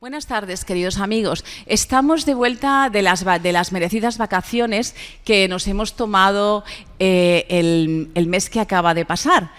Buenas tardes, queridos amigos. Estamos de vuelta de las merecidas vacaciones que nos hemos tomado el mes que acaba de pasar.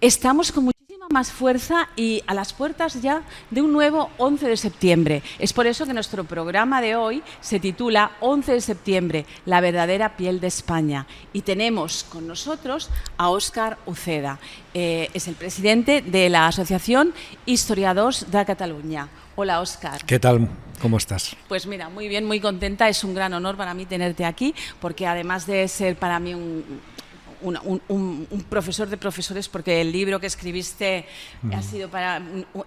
Estamos con muchísima más fuerza y a las puertas ya de un nuevo 11 de septiembre. Es por eso que nuestro programa de hoy se titula 11 de septiembre, la verdadera piel de España. Y tenemos con nosotros a Óscar Uceda. Es el presidente de la Asociación Historiadors de Cataluña. Hola, Óscar. ¿Qué tal? ¿Cómo estás? Pues mira, muy bien, muy contenta. Es un gran honor para mí tenerte aquí, porque además de ser para mí un profesor de profesores, porque el libro que escribiste ha sido para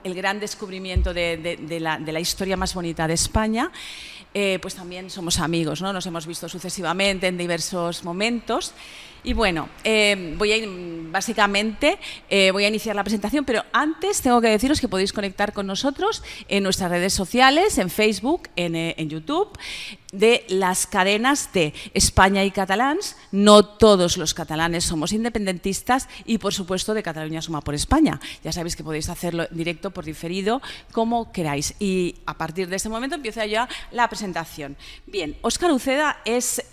el gran descubrimiento de la historia más bonita de España, pues también somos amigos, ¿no? Nos hemos visto sucesivamente en diversos momentos. Y bueno, voy a iniciar la presentación, pero antes tengo que deciros que podéis conectar con nosotros en nuestras redes sociales, en Facebook, en YouTube, de las cadenas de España y Catalans. No todos los catalanes somos independentistas y, por supuesto, de Cataluña Suma por España. Ya sabéis que podéis hacerlo en directo, por diferido, como queráis. Y a partir de este momento empieza ya la presentación. Bien, Óscar Uceda es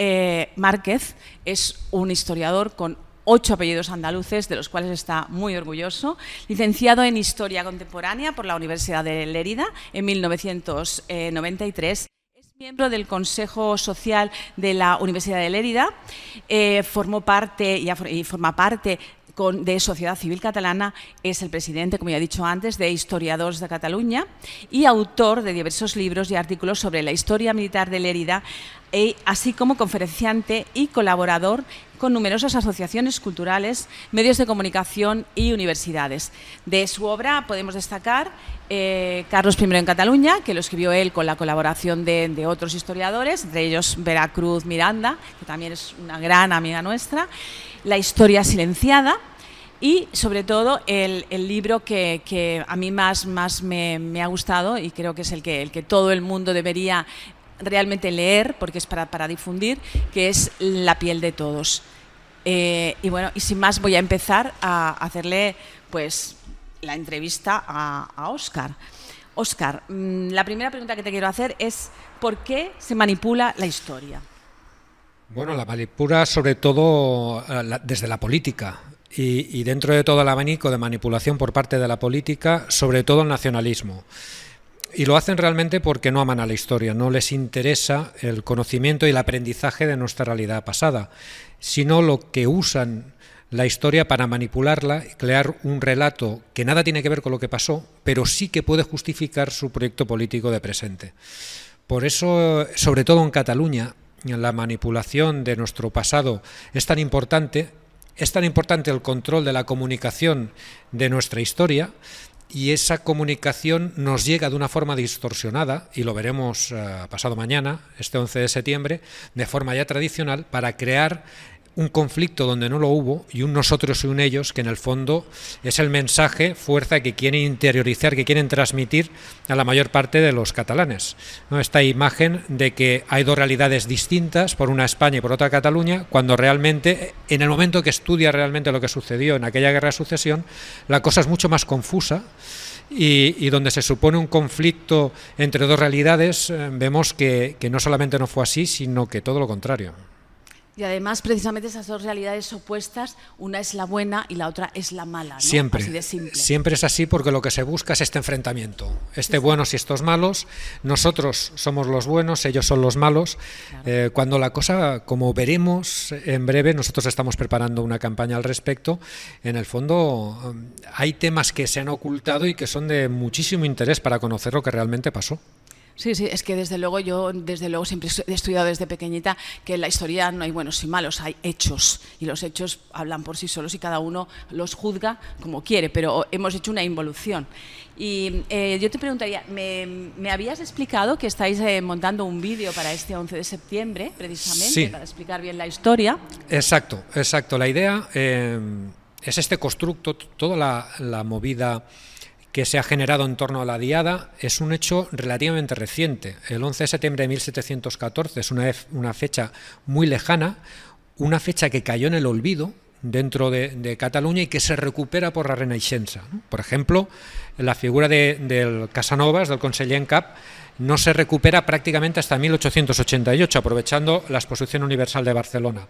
Márquez, es un historiador con 8 apellidos andaluces, de los cuales está muy orgulloso, licenciado en Historia Contemporánea por la Universidad de Lérida en 1993. Es miembro del Consejo Social de la Universidad de Lérida, formó parte y forma parte de Sociedad Civil Catalana, es el presidente, como ya he dicho antes, de Historiadors de Cataluña y autor de diversos libros y artículos sobre la historia militar de Lérida, así como conferenciante y colaborador con numerosas asociaciones culturales, medios de comunicación y universidades. De su obra podemos destacar Carlos I en Cataluña, que lo escribió él con la colaboración de otros historiadores, entre ellos Veracruz Miranda, que también es una gran amiga nuestra, La historia silenciada y, sobre todo, el libro que a mí más me ha gustado y creo que es el que todo el mundo debería realmente leer, porque es para difundir, que es La piel de todos. Y bueno, y sin más voy a empezar a hacerle pues la entrevista a Óscar. Óscar, la primera pregunta que te quiero hacer es ¿por qué se manipula la historia? Bueno, la manipula sobre todo desde la política y dentro de todo el abanico de manipulación por parte de la política, sobre todo el nacionalismo. Y lo hacen realmente porque no aman a la historia, no les interesa el conocimiento y el aprendizaje de nuestra realidad pasada, sino lo que usan la historia para manipularla y crear un relato que nada tiene que ver con lo que pasó, pero sí que puede justificar su proyecto político de presente. Por eso, sobre todo en Cataluña, la manipulación de nuestro pasado es tan importante el control de la comunicación de nuestra historia, y esa comunicación nos llega de una forma distorsionada, y lo veremos pasado mañana, este 11 de septiembre, de forma ya tradicional, para crear un conflicto donde no lo hubo y un nosotros y un ellos, que en el fondo es el mensaje, fuerza que quieren interiorizar, que quieren transmitir a la mayor parte de los catalanes, ¿no? Esta imagen de que hay dos realidades distintas, por una España y por otra Cataluña, cuando realmente, en el momento que estudia realmente lo que sucedió en aquella guerra de sucesión, la cosa es mucho más confusa. Y donde se supone un conflicto entre dos realidades, vemos que no solamente no fue así, sino que todo lo contrario. Y además, precisamente esas dos realidades opuestas, una es la buena y la otra es la mala, ¿no? Siempre, así de simple. Siempre es así, porque lo que se busca es este enfrentamiento, buenos y estos malos. Nosotros somos los buenos, ellos son los malos. Claro. Cuando la cosa, como veremos en breve, nosotros estamos preparando una campaña al respecto. En el fondo hay temas que se han ocultado y que son de muchísimo interés para conocer lo que realmente pasó. Sí, es que desde luego siempre he estudiado desde pequeñita que en la historia no hay buenos y malos, hay hechos, y los hechos hablan por sí solos y cada uno los juzga como quiere, pero hemos hecho una involución. Y yo te preguntaría, me habías explicado que estáis montando un vídeo para este 11 de septiembre, precisamente, sí, para explicar bien la historia. Exacto. La idea es este constructo, toda la movida que se ha generado en torno a la diada es un hecho relativamente reciente. El 11 de septiembre de 1714 es una fecha muy lejana, una fecha que cayó en el olvido, dentro de Cataluña y que se recupera por la Renaixença, ¿no? Por ejemplo, la figura del Casanovas, del conseller en cap, no se recupera prácticamente hasta 1888, aprovechando la Exposición Universal de Barcelona.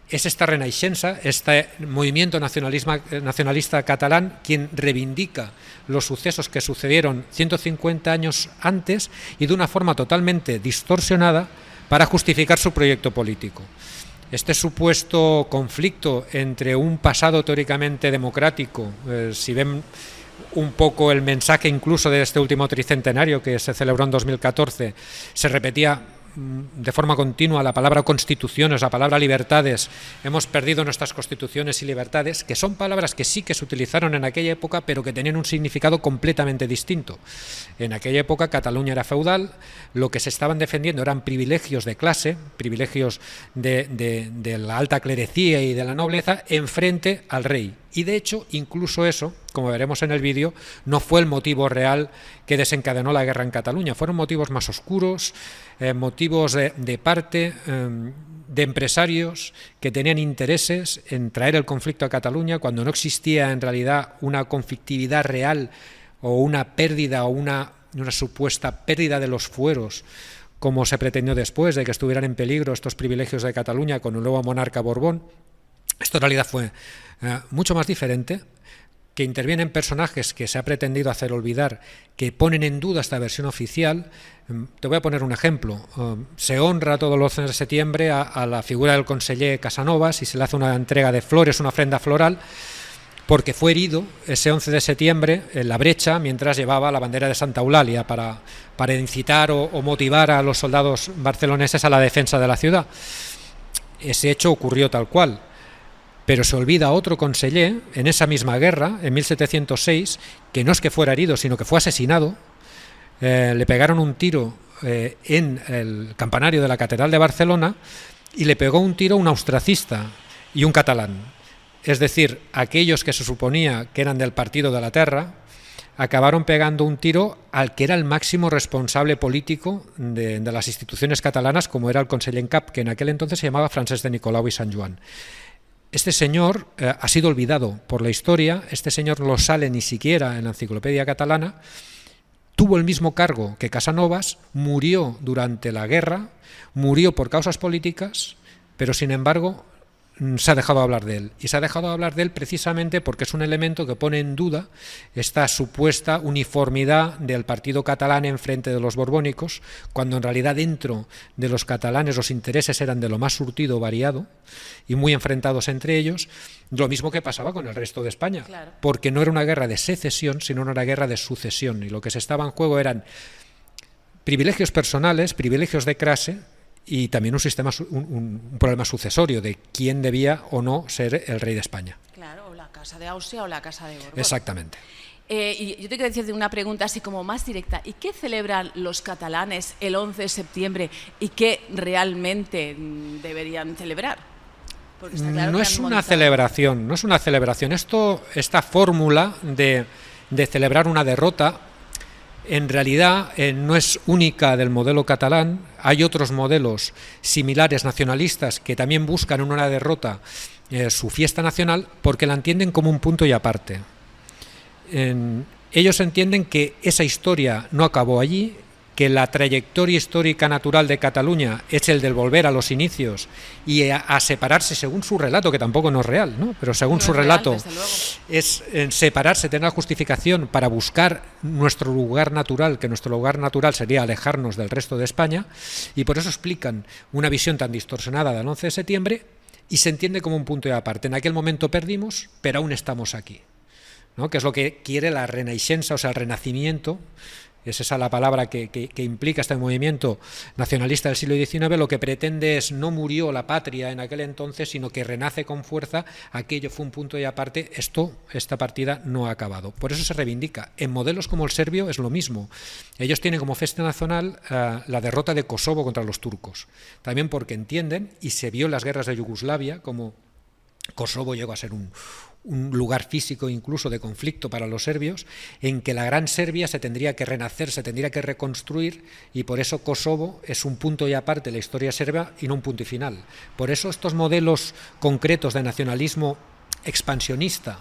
Es esta Renaixença, este movimiento nacionalista catalán, quien reivindica los sucesos que sucedieron 150 años antes y de una forma totalmente distorsionada para justificar su proyecto político. Este supuesto conflicto entre un pasado teóricamente democrático, si ven un poco el mensaje incluso de este último tricentenario que se celebró en 2014, se repetía de forma continua la palabra constituciones, la palabra libertades. Hemos perdido nuestras constituciones y libertades, que son palabras que sí que se utilizaron en aquella época, pero que tenían un significado completamente distinto. En aquella época Cataluña era feudal, lo que se estaban defendiendo eran privilegios de clase, privilegios de la alta clerecía y de la nobleza, en frente al rey. Y de hecho, incluso eso, como veremos en el vídeo, no fue el motivo real que desencadenó la guerra en Cataluña. Fueron motivos más oscuros, motivos de parte de empresarios que tenían intereses en traer el conflicto a Cataluña cuando no existía en realidad una conflictividad real o una pérdida o una supuesta pérdida de los fueros, como se pretendió después de que estuvieran en peligro estos privilegios de Cataluña con el nuevo monarca Borbón. Esto en realidad fue mucho más diferente, que intervienen personajes que se ha pretendido hacer olvidar, que ponen en duda esta versión oficial. Te voy a poner un ejemplo. Se honra todos los 11 de septiembre a la figura del conseller Casanovas y se le hace una entrega de flores, una ofrenda floral, porque fue herido ese 11 de septiembre en la brecha mientras llevaba la bandera de Santa Eulalia para incitar o motivar a los soldados barceloneses a la defensa de la ciudad. Ese hecho ocurrió tal cual. Pero se olvida otro conseller en esa misma guerra, en 1706, que no es que fuera herido, sino que fue asesinado. Le pegaron un tiro en el campanario de la Catedral de Barcelona y le pegó un tiro un austracista y un catalán. Es decir, aquellos que se suponía que eran del partido de la Terra acabaron pegando un tiro al que era el máximo responsable político de las instituciones catalanas, como era el conseller en cap, que en aquel entonces se llamaba Francesc de Nicolau i Sant Joan. Este señor ha sido olvidado por la historia, este señor no sale ni siquiera en la Enciclopedia Catalana, tuvo el mismo cargo que Casanovas, murió durante la guerra, murió por causas políticas, pero sin embargo se ha dejado hablar de él. Y se ha dejado hablar de él precisamente porque es un elemento que pone en duda esta supuesta uniformidad del partido catalán en frente de los borbónicos, cuando en realidad dentro de los catalanes los intereses eran de lo más surtido, variado y muy enfrentados entre ellos, lo mismo que pasaba con el resto de España, claro, porque no era una guerra de secesión, sino una guerra de sucesión, y lo que se estaba en juego eran privilegios personales, privilegios de clase, y también un problema sucesorio de quién debía o no ser el rey de España. Claro, o la Casa de Austria o la Casa de Borbón. Exactamente. Y yo te quiero decir una pregunta así como más directa. ¿Y qué celebran los catalanes el 11 de septiembre y qué realmente deberían celebrar? Porque está claro, no es una celebración, no es una celebración. Esta fórmula de celebrar una derrota en realidad no es única del modelo catalán. Hay otros modelos similares nacionalistas que también buscan en una derrota su fiesta nacional porque la entienden como un punto y aparte. Ellos entienden que esa historia no acabó allí, que la trayectoria histórica natural de Cataluña es el del volver a los inicios y a separarse según su relato, que tampoco no es real, ¿no? Pero según su relato es separarse, tener la justificación para buscar nuestro lugar natural, que nuestro lugar natural sería alejarnos del resto de España, y por eso explican una visión tan distorsionada del 11 de septiembre y se entiende como un punto de aparte. En aquel momento perdimos, pero aún estamos aquí, ¿no? Que es lo que quiere la Renaixença, o sea, el renacimiento. Es esa la palabra que implica este movimiento nacionalista del siglo XIX. Lo que pretende es, no murió la patria en aquel entonces, sino que renace con fuerza. Aquello fue un punto y aparte. Esta partida no ha acabado. Por eso se reivindica. En modelos como el serbio es lo mismo. Ellos tienen como fiesta nacional la derrota de Kosovo contra los turcos. También porque entienden, y se vio en las guerras de Yugoslavia, como Kosovo llegó a ser un lugar físico incluso de conflicto para los serbios, en que la Gran Serbia se tendría que renacer, se tendría que reconstruir, y por eso Kosovo es un punto y aparte de la historia serba y no un punto y final. Por eso estos modelos concretos de nacionalismo expansionista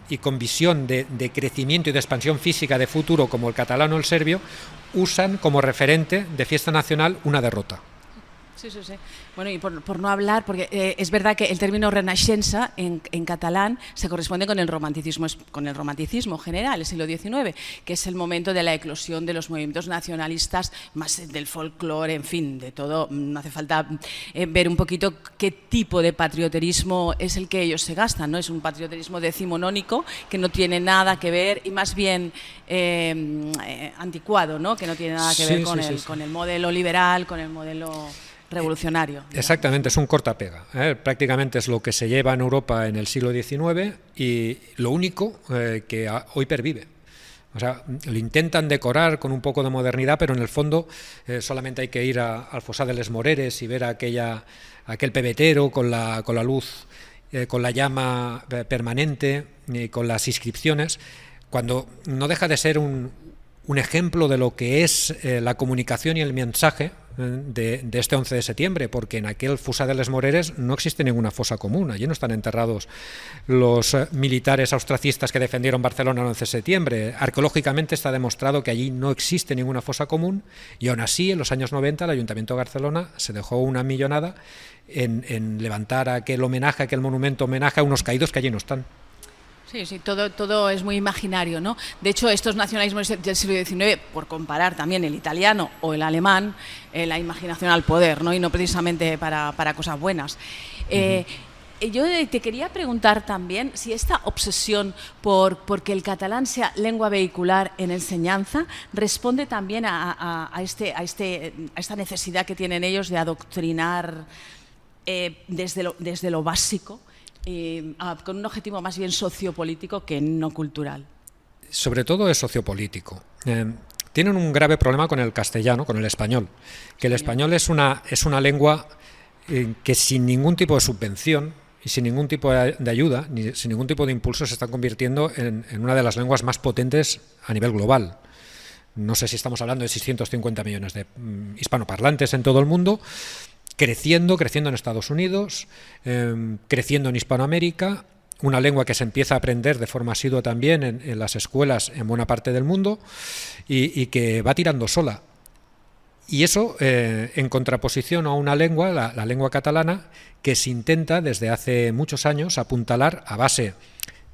y con visión de crecimiento y de expansión física de futuro como el catalán o el serbio, usan como referente de fiesta nacional una derrota. Sí, sí, sí. Bueno, y por no hablar, porque es verdad que el término Renaixença en catalán se corresponde con el romanticismo general, el siglo XIX, que es el momento de la eclosión de los movimientos nacionalistas, más del folclore, en fin, de todo. No hace falta ver un poquito qué tipo de patrioterismo es el que ellos se gastan, ¿no? Es un patrioterismo decimonónico que no tiene nada que ver, y más bien anticuado, ¿no? Que no tiene nada que ver con el modelo liberal, con el modelo revolucionario. Exactamente, es un cortapega. Prácticamente es lo que se lleva en Europa en el siglo XIX y lo único que hoy pervive. O sea, lo intentan decorar con un poco de modernidad, pero en el fondo solamente hay que ir al Fossar de les Moreres y ver aquel pebetero con la luz, con la llama permanente, con las inscripciones, cuando no deja de ser un ejemplo de lo que es la comunicación y el mensaje de este 11 de septiembre, porque en aquel Fossar de les Moreres no existe ninguna fosa común. Allí no están enterrados los militares austracistas que defendieron Barcelona el 11 de septiembre. Arqueológicamente está demostrado que allí no existe ninguna fosa común, y aún así en los años 90 el Ayuntamiento de Barcelona se dejó una millonada en levantar aquel homenaje, aquel monumento homenaje a unos caídos que allí no están. Sí, sí, todo es muy imaginario, ¿no? De hecho, estos nacionalismos del siglo XIX, por comparar también el italiano o el alemán, la imaginación al poder, ¿no? Y no precisamente para cosas buenas. Yo te quería preguntar también si esta obsesión por que el catalán sea lengua vehicular en enseñanza responde también a esta necesidad que tienen ellos de adoctrinar desde lo básico, con un objetivo más bien sociopolítico que no cultural. Sobre todo es sociopolítico. Tienen un grave problema con el castellano, con el español, que el español es una lengua que sin ningún tipo de subvención y sin ningún tipo de ayuda, ni sin ningún tipo de impulso, se está convirtiendo en una de las lenguas más potentes a nivel global. No sé si estamos hablando de 650 millones de hispanoparlantes en todo el mundo, creciendo en Estados Unidos, creciendo en Hispanoamérica, una lengua que se empieza a aprender de forma asidua también en las escuelas en buena parte del mundo y que va tirando sola. Y eso en contraposición a una lengua, la lengua catalana, que se intenta desde hace muchos años apuntalar a base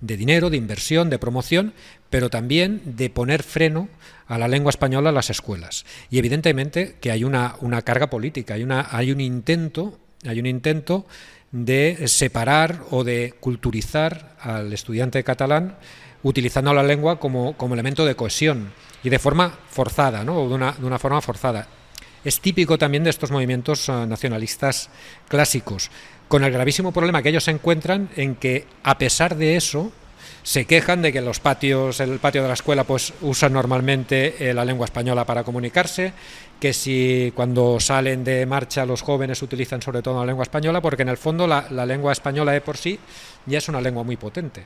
de dinero, de inversión, de promoción, pero también de poner freno a la lengua española en las escuelas. Y evidentemente que hay una carga política, hay un intento de separar o de culturizar al estudiante catalán utilizando la lengua como elemento de cohesión y de forma forzada, ¿no? O de una forma forzada. Es típico también de estos movimientos nacionalistas clásicos, con el gravísimo problema que ellos encuentran en que, a pesar de eso, se quejan de que el patio de la escuela pues usan normalmente la lengua española para comunicarse, que si cuando salen de marcha los jóvenes utilizan sobre todo la lengua española, porque en el fondo la lengua española de por sí ya es una lengua muy potente.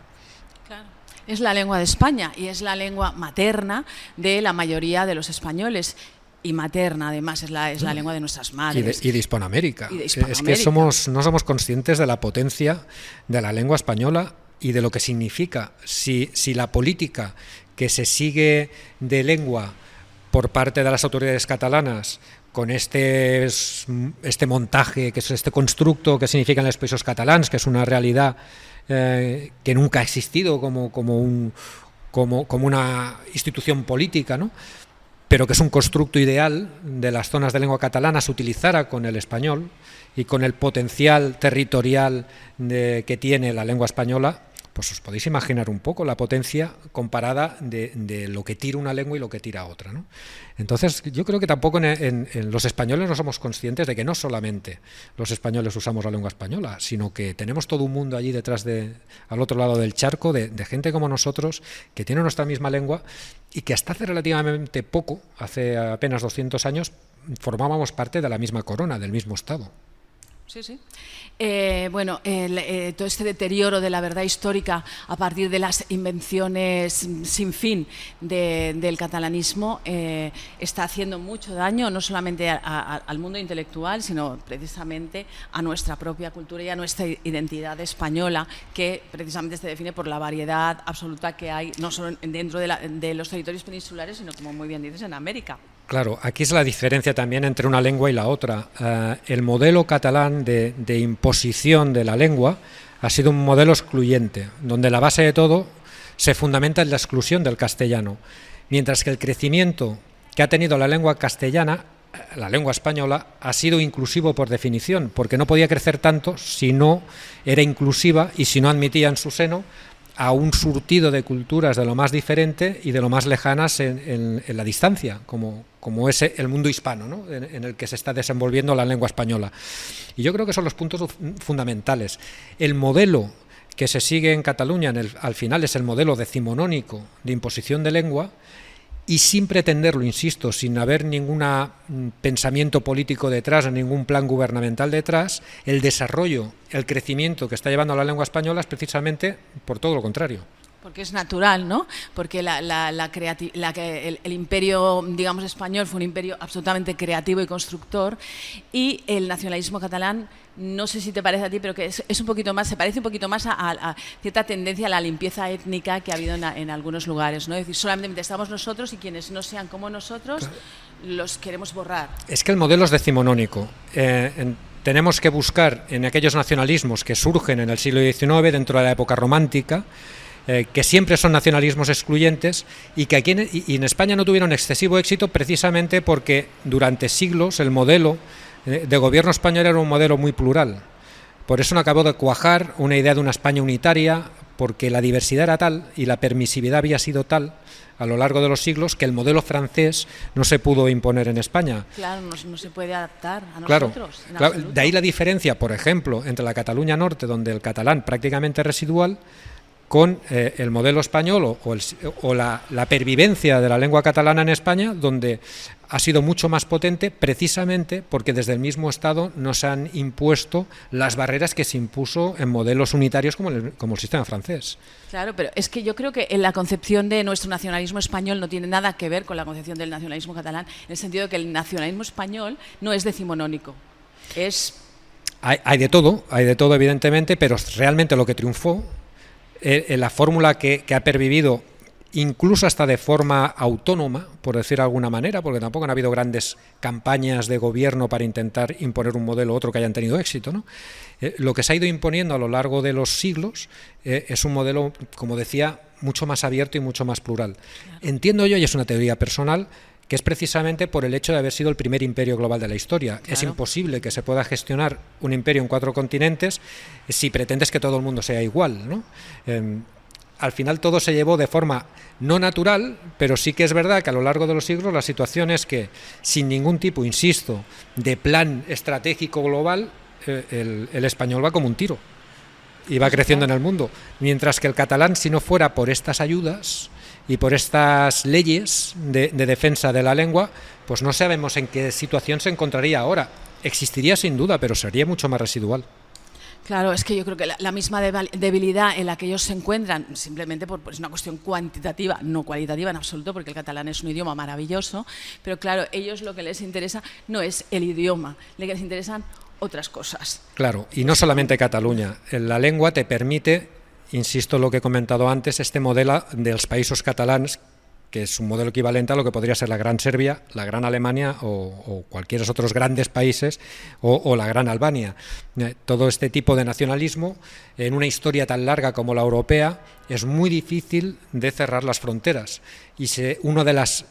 Claro. Es la lengua de España y es la lengua materna de la mayoría de los españoles. Y materna, además, es la lengua de nuestras madres. Y de Hispanoamérica. Es que no somos conscientes de la potencia de la lengua española y de lo que significa. Si la política que se sigue de lengua por parte de las autoridades catalanas, con este montaje, que es este constructo que significan los països catalans, que es una realidad que nunca ha existido como una institución política, ¿no? Pero que es un constructo ideal de las zonas de lengua catalana, se utilizara con el español y con el potencial territorial que tiene la lengua española, pues os podéis imaginar un poco la potencia comparada de lo que tira una lengua y lo que tira otra, ¿no? Entonces, yo creo que tampoco en los españoles no somos conscientes de que no solamente los españoles usamos la lengua española, sino que tenemos todo un mundo allí detrás al otro lado del charco, de gente como nosotros, que tiene nuestra misma lengua y que hasta hace relativamente poco, hace apenas 200 años, formábamos parte de la misma corona, del mismo Estado. Sí, sí. Bueno, todo este deterioro de la verdad histórica a partir de las invenciones sin fin del catalanismo está haciendo mucho daño, no solamente al mundo intelectual, sino precisamente a nuestra propia cultura y a nuestra identidad española, que precisamente se define por la variedad absoluta que hay, no solo dentro de los territorios peninsulares, sino, como muy bien dices, en América. Claro, aquí es la diferencia también entre una lengua y la otra. El modelo catalán de imposición de la lengua ha sido un modelo excluyente, donde la base de todo se fundamenta en la exclusión del castellano, mientras que el crecimiento que ha tenido la lengua castellana, la lengua española, ha sido inclusivo por definición, porque no podía crecer tanto si no era inclusiva y si no admitía en su seno a un surtido de culturas de lo más diferente y de lo más lejanas en la distancia, como es el mundo hispano, ¿no?, en el que se está desenvolviendo la lengua española. Y yo creo que son los puntos fundamentales. El modelo que se sigue en Cataluña al final es el modelo decimonónico de imposición de lengua, y sin pretenderlo, insisto, sin haber ningún pensamiento político detrás, ningún plan gubernamental detrás, el desarrollo, el crecimiento que está llevando a la lengua española es precisamente por todo lo contrario. Porque es natural, ¿no? Porque el imperio, digamos, español fue un imperio absolutamente creativo y constructor, y el nacionalismo catalán, no sé si te parece a ti, pero que es un poquito más, se parece un poquito más a cierta tendencia a la limpieza étnica que ha habido en algunos lugares, ¿no? Es decir, solamente estamos nosotros, y quienes no sean como nosotros, claro, los queremos borrar. Es que el modelo es decimonónico. Tenemos que buscar en aquellos nacionalismos que surgen en el siglo XIX, dentro de la época romántica, que siempre son nacionalismos excluyentes, y que aquí en España no tuvieron excesivo éxito precisamente porque durante siglos el modelo de gobierno español era un modelo muy plural. Por eso no acabó de cuajar una idea de una España unitaria, porque la diversidad era tal y la permisividad había sido tal a lo largo de los siglos que el modelo francés no se pudo imponer en España. Claro, no se puede adaptar a nosotros. Claro, de ahí la diferencia, por ejemplo, entre la Cataluña Norte, donde el catalán prácticamente es residual, con el modelo español o la pervivencia de la lengua catalana en España, donde ha sido mucho más potente precisamente porque desde el mismo Estado nos han impuesto las barreras que se impuso en modelos unitarios como el sistema francés. Claro, pero es que yo creo que la concepción de nuestro nacionalismo español no tiene nada que ver con la concepción del nacionalismo catalán, en el sentido de que el nacionalismo español no es decimonónico, es... Hay de todo evidentemente, pero realmente lo que triunfó, la fórmula que ha pervivido, incluso hasta de forma autónoma, por decir de alguna manera, porque tampoco han habido grandes campañas de gobierno para intentar imponer un modelo u otro que hayan tenido éxito, ¿no? Lo que se ha ido imponiendo a lo largo de los siglos es un modelo, como decía, mucho más abierto y mucho más plural. Entiendo yo, y es una teoría personal, que es precisamente por el hecho de haber sido el primer imperio global de la historia. Claro. Es imposible que se pueda gestionar un imperio en 4 continentes si pretendes que todo el mundo sea igual, ¿no? Al final todo se llevó de forma no natural, pero sí que es verdad que a lo largo de los siglos la situación es que, sin ningún tipo, insisto, de plan estratégico global, el español va como un tiro y va creciendo en el mundo, mientras que el catalán, si no fuera por estas ayudas y por estas leyes de defensa de la lengua, pues no sabemos en qué situación se encontraría ahora. Existiría sin duda, pero sería mucho más residual. Claro, es que yo creo que la misma debilidad en la que ellos se encuentran, simplemente es una cuestión cuantitativa, no cualitativa en absoluto, porque el catalán es un idioma maravilloso, pero claro, ellos lo que les interesa no es el idioma, lo que les interesan otras cosas. Claro, y no solamente Cataluña, la lengua te permite, insisto en lo que he comentado antes, este modelo dels països catalans, que es un modelo equivalente a lo que podría ser la Gran Serbia, la Gran Alemania o cualquiera otros grandes países o la Gran Albania. Todo este tipo de nacionalismo, en una historia tan larga como la europea, es muy difícil de cerrar las fronteras. Y una de las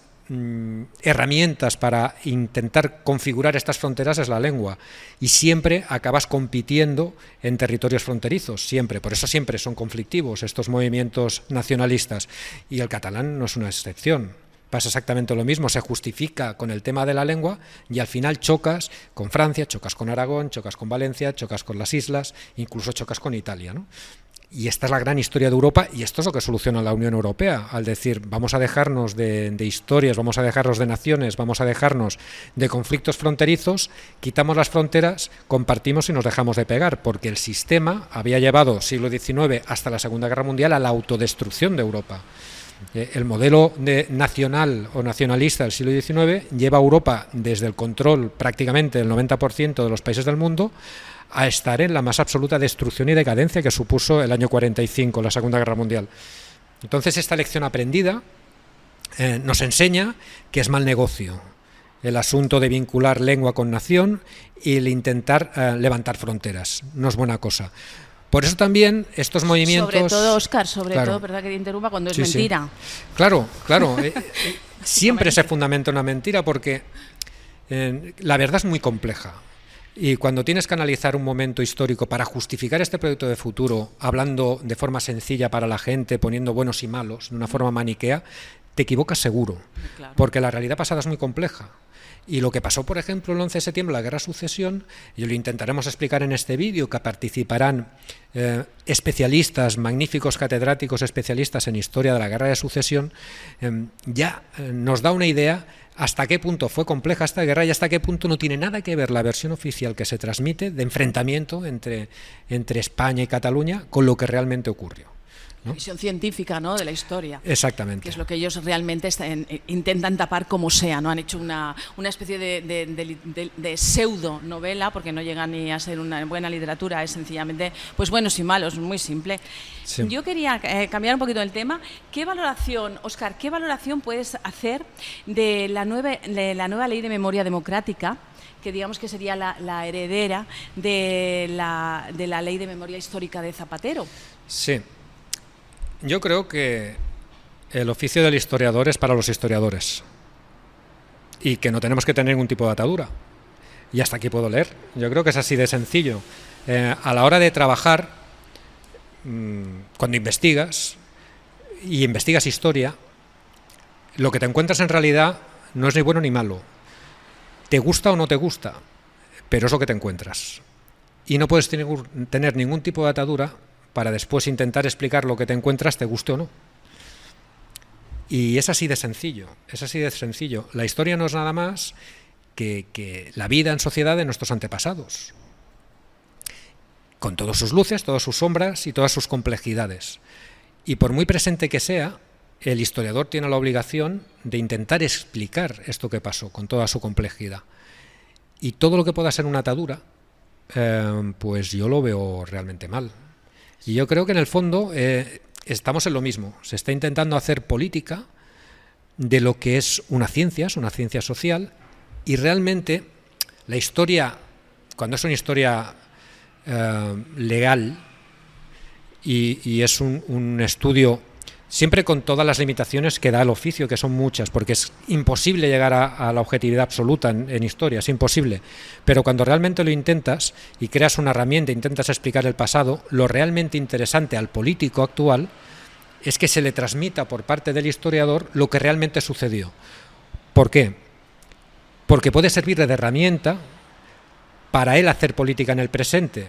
herramientas para intentar configurar estas fronteras es la lengua, y siempre acabas compitiendo en territorios fronterizos, siempre. Por eso siempre son conflictivos estos movimientos nacionalistas, y el catalán no es una excepción. Pasa exactamente lo mismo, se justifica con el tema de la lengua y al final chocas con Francia, chocas con Aragón, chocas con Valencia, chocas con las islas, incluso chocas con Italia, ¿no? Y esta es la gran historia de Europa, y esto es lo que soluciona la Unión Europea, al decir, vamos a dejarnos de historias, vamos a dejarnos de naciones, vamos a dejarnos de conflictos fronterizos, quitamos las fronteras, compartimos y nos dejamos de pegar, porque el sistema había llevado siglo XIX hasta la Segunda Guerra Mundial a la autodestrucción de Europa. El modelo nacional o nacionalista del siglo XIX lleva a Europa desde el control prácticamente del 90% de los países del mundo a estar en la más absoluta destrucción y decadencia que supuso el año 45, la Segunda Guerra Mundial. Entonces, esta lección aprendida nos enseña que es mal negocio el asunto de vincular lengua con nación y el intentar levantar fronteras. No es buena cosa. Por eso también estos movimientos... Sobre todo, Óscar, claro, todo, perdón que te interrumpa, cuando es sí, mentira. Sí. Claro, siempre se fundamenta una mentira porque la verdad es muy compleja. Y cuando tienes que analizar un momento histórico para justificar este proyecto de futuro, hablando de forma sencilla para la gente, poniendo buenos y malos, de una forma maniquea, te equivocas seguro, claro, porque la realidad pasada es muy compleja. Y lo que pasó, por ejemplo, el 11 de septiembre, la Guerra de Sucesión, y lo intentaremos explicar en este vídeo, que participarán especialistas, magníficos catedráticos especialistas en historia de la Guerra de Sucesión, ya nos da una idea hasta qué punto fue compleja esta guerra y hasta qué punto no tiene nada que ver la versión oficial que se transmite de enfrentamiento entre España y Cataluña con lo que realmente ocurrió, ¿no? Visión científica, ¿no?, de la historia. Exactamente. Que es lo que ellos realmente intentan tapar como sea, ¿no? Han hecho una especie de pseudo novela, porque no llega ni a ser una buena literatura, es sencillamente pues buenos y malos, muy simple. Sí. Yo quería cambiar un poquito el tema. ¿Qué valoración, Óscar, qué valoración puedes hacer de la nueva ley de memoria democrática, que digamos que sería la heredera de la ley de memoria histórica de Zapatero? Sí. Yo creo que el oficio del historiador es para los historiadores y que no tenemos que tener ningún tipo de atadura. Y hasta aquí puedo leer. Yo creo que es así de sencillo. A la hora de trabajar, cuando investigas y investigas historia, lo que te encuentras en realidad no es ni bueno ni malo. Te gusta o no te gusta, pero es lo que te encuentras. Y no puedes tener ningún tipo de atadura para después intentar explicar lo que te encuentras, te guste o no. Y es así de sencillo, es así de sencillo. La historia no es nada más que la vida en sociedad de nuestros antepasados, con todas sus luces, todas sus sombras y todas sus complejidades. Y por muy presente que sea, el historiador tiene la obligación de intentar explicar esto que pasó, con toda su complejidad. Y todo lo que pueda ser una atadura, pues yo lo veo realmente mal. Y yo creo que en el fondo estamos en lo mismo. Se está intentando hacer política de lo que es una ciencia social, y realmente la historia, cuando es una historia legal y es un estudio, siempre con todas las limitaciones que da el oficio, que son muchas, porque es imposible llegar a la objetividad absoluta en historia, es imposible. Pero cuando realmente lo intentas y creas una herramienta, intentas explicar el pasado, lo realmente interesante al político actual es que se le transmita por parte del historiador lo que realmente sucedió. ¿Por qué? Porque puede servir de herramienta para él hacer política en el presente.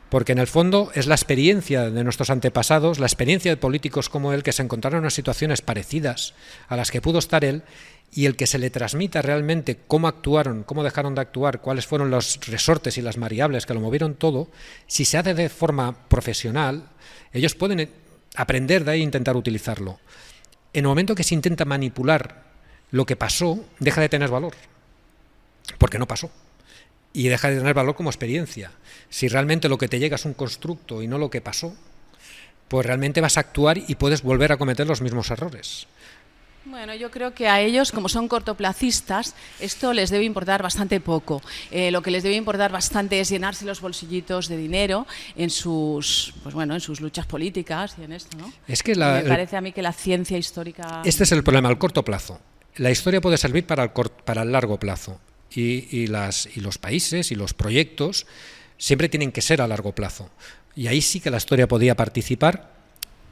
Porque en el fondo es la experiencia de nuestros antepasados, la experiencia de políticos como él, que se encontraron en situaciones parecidas a las que pudo estar él, y el que se le transmita realmente cómo actuaron, cómo dejaron de actuar, cuáles fueron los resortes y las variables que lo movieron todo. Si se hace de forma profesional, ellos pueden aprender de ahí e intentar utilizarlo. En el momento que se intenta manipular lo que pasó, deja de tener valor, porque no pasó. Y deja de tener valor como experiencia. Si realmente lo que te llega es un constructo y no lo que pasó, pues realmente vas a actuar y puedes volver a cometer los mismos errores. Bueno, yo creo que a ellos, como son cortoplacistas, esto les debe importar bastante poco. Lo que les debe importar bastante es llenarse los bolsillitos de dinero en sus, pues bueno, en sus luchas políticas y en esto, ¿no? Es que me parece a mí que la ciencia histórica... Este es el problema, al corto plazo. La historia puede servir para el largo plazo. Y los países y los proyectos siempre tienen que ser a largo plazo. Y ahí sí que la historia podía participar,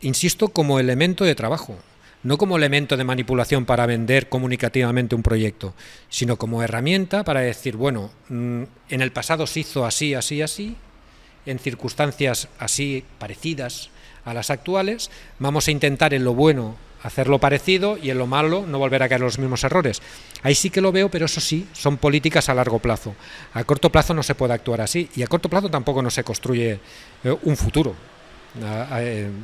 insisto, como elemento de trabajo, no como elemento de manipulación para vender comunicativamente un proyecto, sino como herramienta para decir, bueno, en el pasado se hizo así, así, así, en circunstancias así parecidas a las actuales, vamos a intentar en lo bueno hacerlo parecido y en lo malo no volver a caer en los mismos errores. Ahí sí que lo veo, pero eso sí, son políticas a largo plazo. A corto plazo no se puede actuar así y a corto plazo tampoco no se construye un futuro.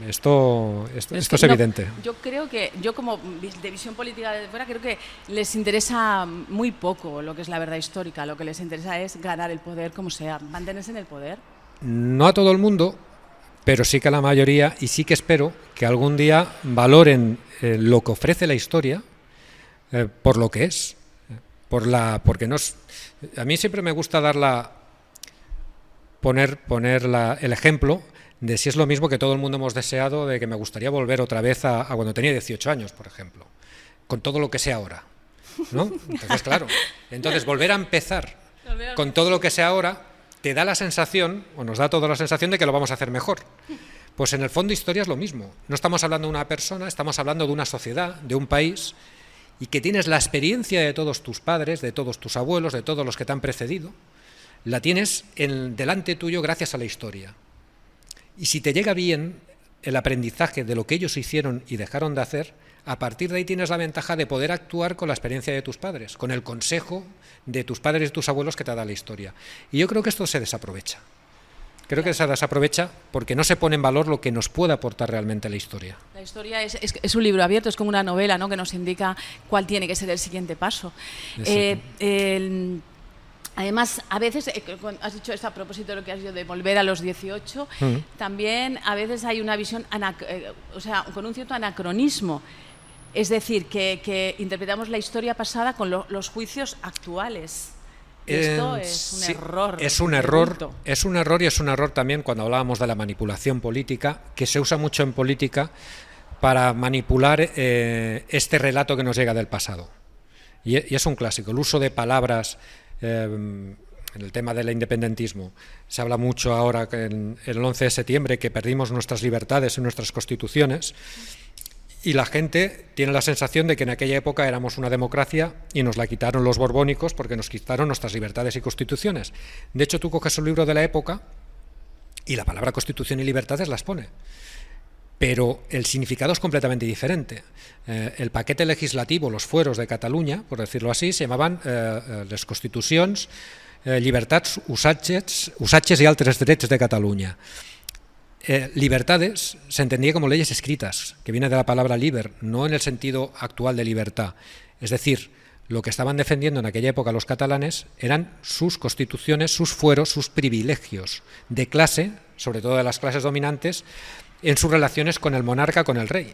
Esto es evidente. Yo creo que, yo como de visión política de fuera, creo que les interesa muy poco lo que es la verdad histórica. Lo que les interesa es ganar el poder como sea, mantenerse en el poder. No a todo el mundo, pero sí que a la mayoría, y sí que espero que algún día valoren lo que ofrece la historia por lo que es. Porque no es, a mí siempre me gusta poner el ejemplo de si es lo mismo que todo el mundo hemos deseado, de que me gustaría volver otra vez a cuando tenía 18 años, por ejemplo, con todo lo que sé ahora, ¿no? Entonces, claro, volver a empezar con todo lo que sé ahora te da la sensación, o nos da toda la sensación de que lo vamos a hacer mejor. Pues en el fondo historia es lo mismo. No estamos hablando de una persona, estamos hablando de una sociedad, de un país, y que tienes la experiencia de todos tus padres, de todos tus abuelos, de todos los que te han precedido, la tienes delante tuyo gracias a la historia. Y si te llega bien el aprendizaje de lo que ellos hicieron y dejaron de hacer, a partir de ahí tienes la ventaja de poder actuar con la experiencia de tus padres, con el consejo de tus padres y tus abuelos que te da la historia. Y yo creo que esto se desaprovecha. Creo que se desaprovecha porque no se pone en valor lo que nos puede aportar realmente la historia. La historia es un libro abierto, es como una novela, ¿no?, que nos indica cuál tiene que ser el siguiente paso. Además, a veces, has dicho esto a propósito de lo que has dicho de volver a los 18, también a veces hay una visión, con un cierto anacronismo. Es decir, que interpretamos la historia pasada con los juicios actuales. Esto es un error. Es un error y es un error también cuando hablábamos de la manipulación política, que se usa mucho en política para manipular este relato que nos llega del pasado. Y es un clásico, el uso de palabras. En el tema del independentismo se habla mucho ahora en el 11 de septiembre que perdimos nuestras libertades y nuestras constituciones, y la gente tiene la sensación de que en aquella época éramos una democracia y nos la quitaron los borbónicos porque nos quitaron nuestras libertades y constituciones. De hecho, tú coges un libro de la época y la palabra constitución y libertades las pone, pero el significado es completamente diferente. El paquete legislativo, los fueros de Cataluña, por decirlo así, se llamaban les constitucions, llibertats, usatges y altres drets de Cataluña. Libertades se entendía como leyes escritas, que viene de la palabra liber, no en el sentido actual de libertad. Es decir, lo que estaban defendiendo en aquella época los catalanes eran sus constituciones, sus fueros, sus privilegios de clase, sobre todo de las clases dominantes, en sus relaciones con el monarca, con el rey.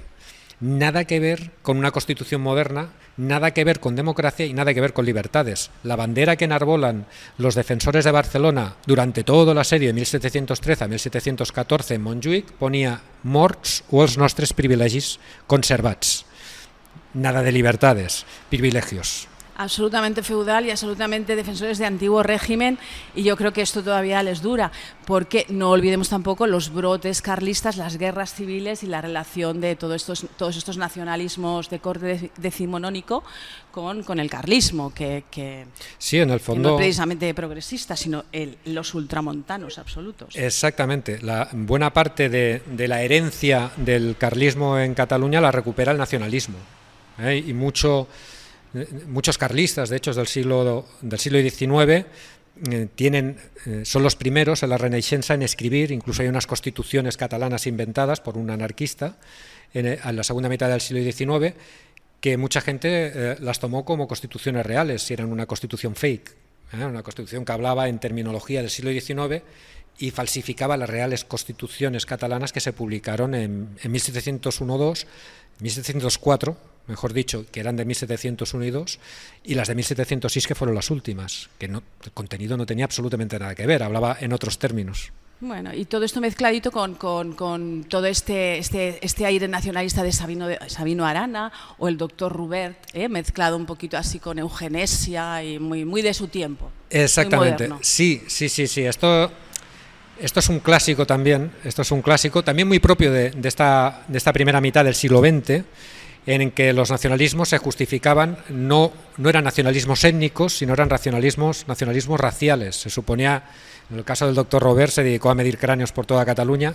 Nada que ver con una constitución moderna, nada que ver con democracia y nada que ver con libertades. La bandera que enarbolan los defensores de Barcelona durante toda la serie de 1713 a 1714 en Montjuïc ponía morts o els nostres privilegis conservats. Nada de libertades, privilegios. Absolutamente feudal y absolutamente defensores de antiguo régimen, y yo creo que esto todavía les dura, porque no olvidemos tampoco los brotes carlistas, las guerras civiles y la relación de todos estos nacionalismos de corte decimonónico con el carlismo, que sí, en el fondo, que no es precisamente progresista, sino los ultramontanos absolutos. Exactamente, la buena parte de la herencia del carlismo en Cataluña la recupera el nacionalismo, y muchos carlistas, de hecho, del siglo XIX, son los primeros en la Renaixença en escribir. Incluso hay unas constituciones catalanas inventadas por un anarquista en la segunda mitad del siglo XIX, que mucha gente las tomó como constituciones reales, si eran una constitución fake, una constitución que hablaba en terminología del siglo XIX y falsificaba las reales constituciones catalanas que se publicaron en 1701-2, 1704, mejor dicho, que eran de 1701 y 2, y las de 1706, que fueron las últimas, que el contenido no tenía absolutamente nada que ver, hablaba en otros términos. Bueno, y todo esto mezcladito con todo este aire nacionalista de Sabino Arana o el doctor Rubert, mezclado un poquito así con eugenesia y muy de su tiempo. Exactamente, sí. Esto es un clásico también, también muy propio de esta primera mitad del siglo XX, en que los nacionalismos se justificaban, no eran nacionalismos étnicos, sino eran nacionalismos raciales. Se suponía, en el caso del doctor Robert, se dedicó a medir cráneos por toda Cataluña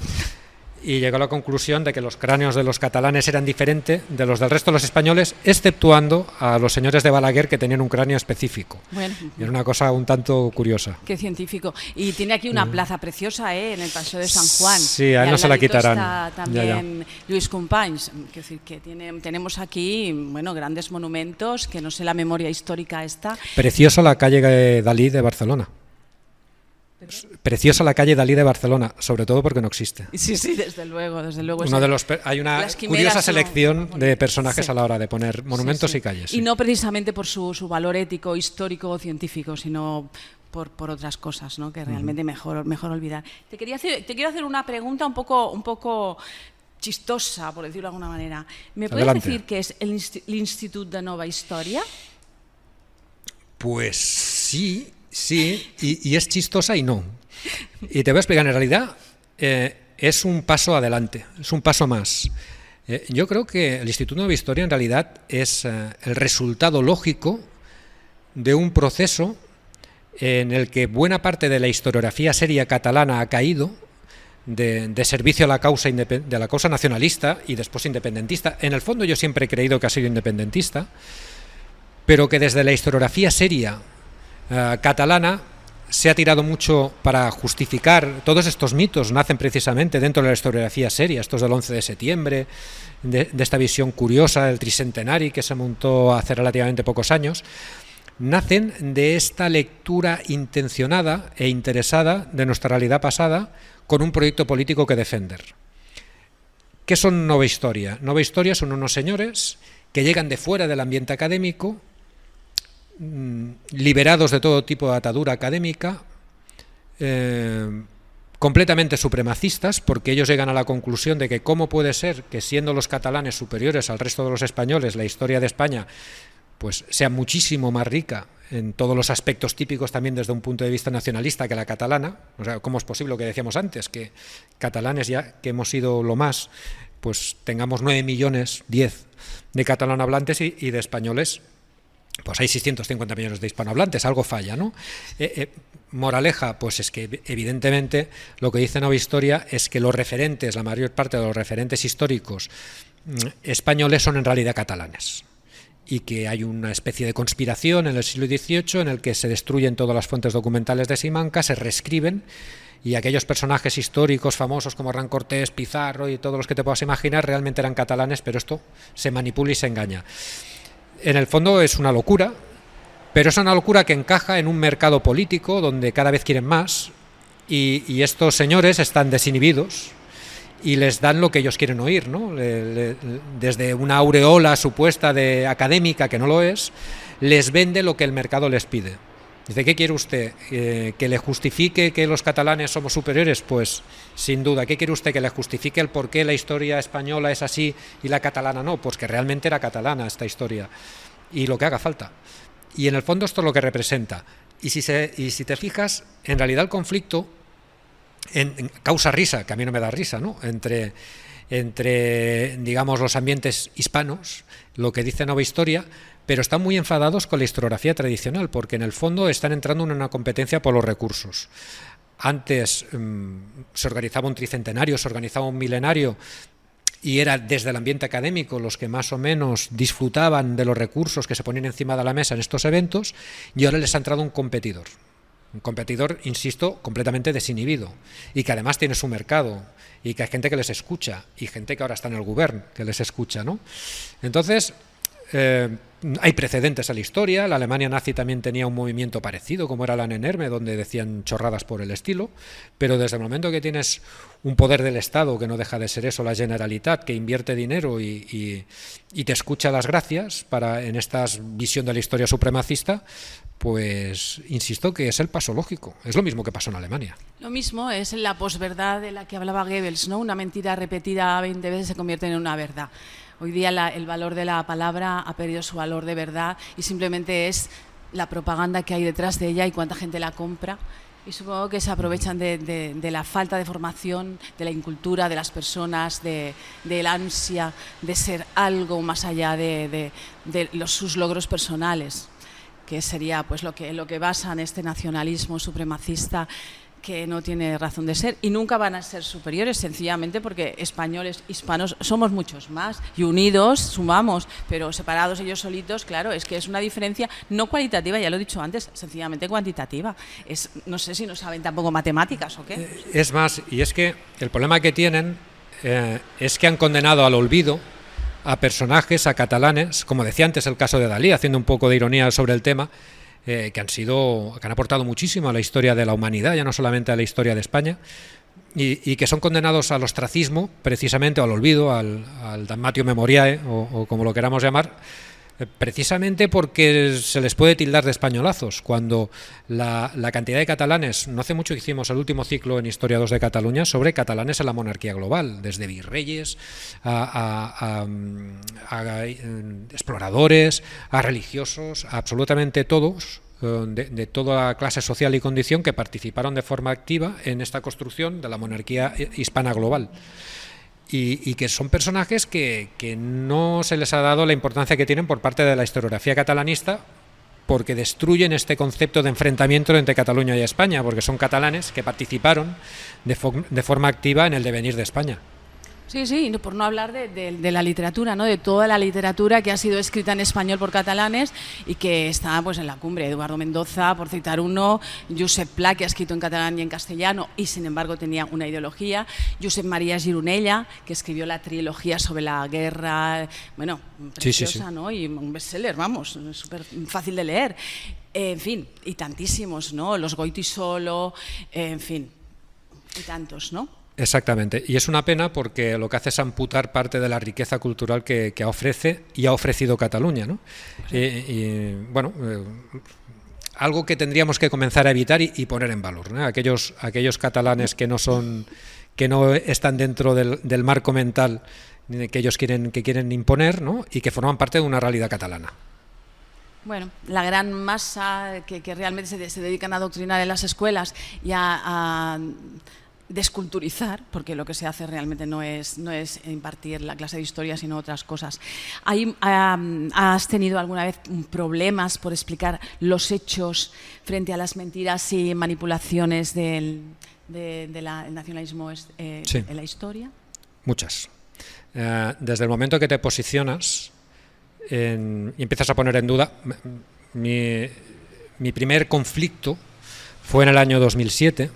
y llegó a la conclusión de que los cráneos de los catalanes eran diferentes de los del resto de los españoles, exceptuando a los señores de Balaguer, que tenían un cráneo específico. Bueno, era una cosa un tanto curiosa. Qué científico. Y tiene aquí una plaza preciosa, en el Paseo de San Juan. Sí, a él no se la quitarán. Está también Lluís Companys. Es decir, que tenemos aquí, bueno, grandes monumentos, que no sé la memoria histórica esta. Preciosa la calle Dalí de Barcelona. Preciosa la calle Dalí de Barcelona, sobre todo porque no existe. Sí, sí, desde luego. Hay una curiosa selección de personajes, sí, a la hora de poner monumentos, sí, y calles. Sí. Y no precisamente por su valor ético, histórico o científico, sino por otras cosas, ¿no? Que realmente mejor olvidar. Te quiero hacer una pregunta un poco chistosa, por decirlo de alguna manera. ¿Me puedes decir qué es el Institut de Nova Història? Pues sí. Sí, y es chistosa y no. Y te voy a explicar, en realidad es un paso adelante, es un paso más. Yo creo que el Instituto de Nueva Historia en realidad es el resultado lógico de un proceso en el que buena parte de la historiografía seria catalana ha caído de servicio a la causa de la causa nacionalista y después independentista. En el fondo yo siempre he creído que ha sido independentista, pero que desde la historiografía seria catalana se ha tirado mucho para justificar. Todos estos mitos nacen precisamente dentro de la historiografía seria, estos del 11 de septiembre, de esta visión curiosa del tricentenari que se montó hace relativamente pocos años, nacen de esta lectura intencionada e interesada de nuestra realidad pasada con un proyecto político que defender. ¿Qué son Nova Historia? Nova Historia son unos señores que llegan de fuera del ambiente académico, liberados de todo tipo de atadura académica, completamente supremacistas, porque ellos llegan a la conclusión de que cómo puede ser que, siendo los catalanes superiores al resto de los españoles, la historia de España pues sea muchísimo más rica en todos los aspectos típicos, también desde un punto de vista nacionalista, que la catalana. O sea, ¿cómo es posible lo que decíamos antes, que catalanes, ya que hemos sido lo más, pues tengamos 9 millones, 10 de catalanohablantes y de españoles pues hay 650 millones de hispanohablantes? Algo falla, ¿no? Moraleja, pues es que evidentemente lo que dice Nova Historia es que los referentes, la mayor parte de los referentes históricos españoles son en realidad catalanes, y que hay una especie de conspiración en el siglo XVIII en el que se destruyen todas las fuentes documentales de Simancas, se reescriben, y aquellos personajes históricos famosos como Hernán Cortés, Pizarro y todos los que te puedas imaginar realmente eran catalanes, pero esto se manipula y se engaña. En el fondo es una locura, pero es una locura que encaja en un mercado político donde cada vez quieren más, y estos señores están desinhibidos y les dan lo que ellos quieren oír, ¿no? Desde una aureola supuesta de académica, que no lo es, les vende lo que el mercado les pide. Dice, ¿qué quiere usted? ¿Que le justifique que los catalanes somos superiores? Pues sin duda. ¿Qué quiere usted? ¿Que le justifique el por qué la historia española es así y la catalana no? Pues que realmente era catalana esta historia, y lo que haga falta. Y en el fondo esto es lo que representa. Y si te fijas, en realidad el conflicto causa risa, que a mí no me da risa, ¿no? Entre digamos los ambientes hispanos, lo que dice Nova Historia, pero están muy enfadados con la historiografía tradicional, porque en el fondo están entrando en una competencia por los recursos. Antes se organizaba un tricentenario, se organizaba un milenario, y era desde el ambiente académico los que más o menos disfrutaban de los recursos que se ponían encima de la mesa en estos eventos, y ahora les ha entrado un competidor, insisto, completamente desinhibido, y que además tiene su mercado, y que hay gente que les escucha, y gente que ahora está en el gobierno que les escucha, ¿no? Entonces, hay precedentes en la historia. La Alemania nazi también tenía un movimiento parecido, como era la Nenerme, donde decían chorradas por el estilo, pero desde el momento que tienes un poder del Estado, que no deja de ser eso, la Generalitat, que invierte dinero y te escucha las gracias en esta visión de la historia supremacista, pues insisto que es el paso lógico. Es lo mismo que pasó en Alemania. Lo mismo es la posverdad de la que hablaba Goebbels, ¿no? Una mentira repetida 20 veces se convierte en una verdad. Hoy día el valor de la palabra ha perdido su valor de verdad, y simplemente es la propaganda que hay detrás de ella y cuánta gente la compra. Y supongo que se aprovechan de la falta de formación, de la incultura de las personas, del ansia de ser algo más allá de sus logros personales, que sería pues lo que basan este nacionalismo supremacista que no tiene razón de ser y nunca van a ser superiores, sencillamente porque españoles, hispanos, somos muchos más y unidos sumamos, pero separados ellos solitos, claro, es que es una diferencia no cualitativa, ya lo he dicho antes, sencillamente cuantitativa. No sé si no saben tampoco matemáticas o qué. Es más, y es que el problema que tienen es que han condenado al olvido a personajes, a catalanes, como decía antes el caso de Dalí, haciendo un poco de ironía sobre el tema, que han aportado muchísimo a la historia de la humanidad, ya no solamente a la historia de España, y que son condenados al ostracismo, precisamente, o al olvido, al damnatio memoriae, o como lo queramos llamar, precisamente porque se les puede tildar de españolazos, cuando la cantidad de catalanes, no hace mucho que hicimos el último ciclo en Historia 2 de Cataluña sobre catalanes en la monarquía global, desde virreyes a exploradores, a religiosos, a absolutamente todos, de toda clase social y condición, que participaron de forma activa en esta construcción de la monarquía hispana global. Y que son personajes que no se les ha dado la importancia que tienen por parte de la historiografía catalanista, porque destruyen este concepto de enfrentamiento entre Cataluña y España, porque son catalanes que participaron de forma activa en el devenir de España. Sí, sí, por no hablar de la literatura, ¿no? De toda la literatura que ha sido escrita en español por catalanes y que está pues en la cumbre. Eduardo Mendoza, por citar uno, Josep Pla, que ha escrito en catalán y en castellano y sin embargo tenía una ideología, Josep María Gironella, que escribió la trilogía sobre la guerra, bueno, preciosa, sí. ¿No? Y un bestseller, vamos, súper fácil de leer. En fin, y tantísimos, ¿no? Los Goytisolo, en fin, y tantos, ¿no? Exactamente, y es una pena porque lo que hace es amputar parte de la riqueza cultural que ofrece y ha ofrecido Cataluña, ¿no? Sí. Bueno, algo que tendríamos que comenzar a evitar y poner en valor, ¿no? Aquellos catalanes que no están dentro del marco mental que ellos quieren imponer, ¿no? Y que forman parte de una realidad catalana. Bueno, la gran masa que realmente se dedican a adoctrinar en las escuelas y a desculturizar, porque lo que se hace realmente no es impartir la clase de historia, sino otras cosas. ¿Has tenido alguna vez problemas por explicar los hechos frente a las mentiras y manipulaciones del nacionalismo sí. En la historia? Muchas. Desde el momento que te posicionas y empiezas a poner en duda, mi primer conflicto fue en el año 2007.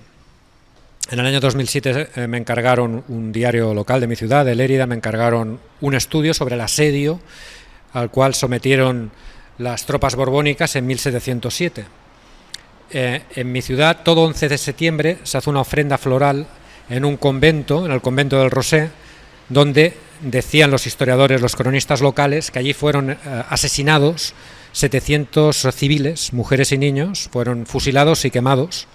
En el año 2007 me encargaron un diario local de mi ciudad, de Lérida, me encargaron un estudio sobre el asedio al cual sometieron las tropas borbónicas en 1707. En mi ciudad, todo 11 de septiembre se hace una ofrenda floral en un convento, en el convento del Rosé, donde decían los historiadores, los cronistas locales, que allí fueron asesinados 700 civiles, mujeres y niños, fueron fusilados y quemados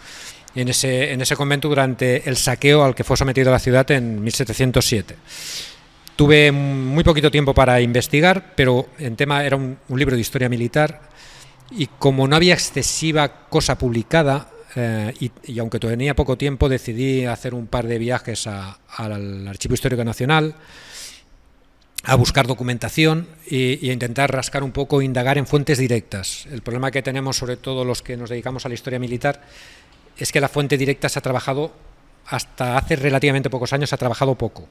en ese convento durante el saqueo al que fue sometida la ciudad en 1707. Tuve muy poquito tiempo para investigar, pero el tema era un libro de historia militar y como no había excesiva cosa publicada y aunque tenía poco tiempo, decidí hacer un par de viajes al Archivo Histórico Nacional a buscar documentación e intentar rascar un poco, indagar en fuentes directas. El problema que tenemos, sobre todo los que nos dedicamos a la historia militar, es que la fuente directa se ha trabajado, hasta hace relativamente pocos años, se ha trabajado poco.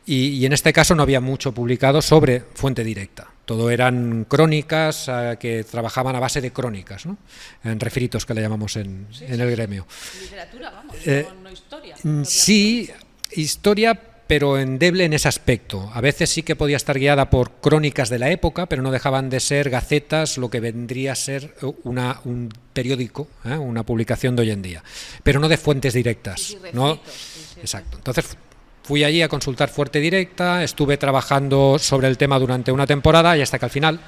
Y en este caso no había mucho publicado sobre fuente directa. Todo eran crónicas que trabajaban a base de crónicas, ¿no? En refritos, que le llamamos en el gremio. Literatura, vamos, no historia. Sí, historia, pero endeble en ese aspecto. A veces sí que podía estar guiada por crónicas de la época, pero no dejaban de ser gacetas, lo que vendría a ser un periódico, una publicación de hoy en día, pero no de fuentes directas. Sí, ¿no? Sí. Exacto. Entonces fui allí a consultar fuente directa, estuve trabajando sobre el tema durante una temporada y hasta que al final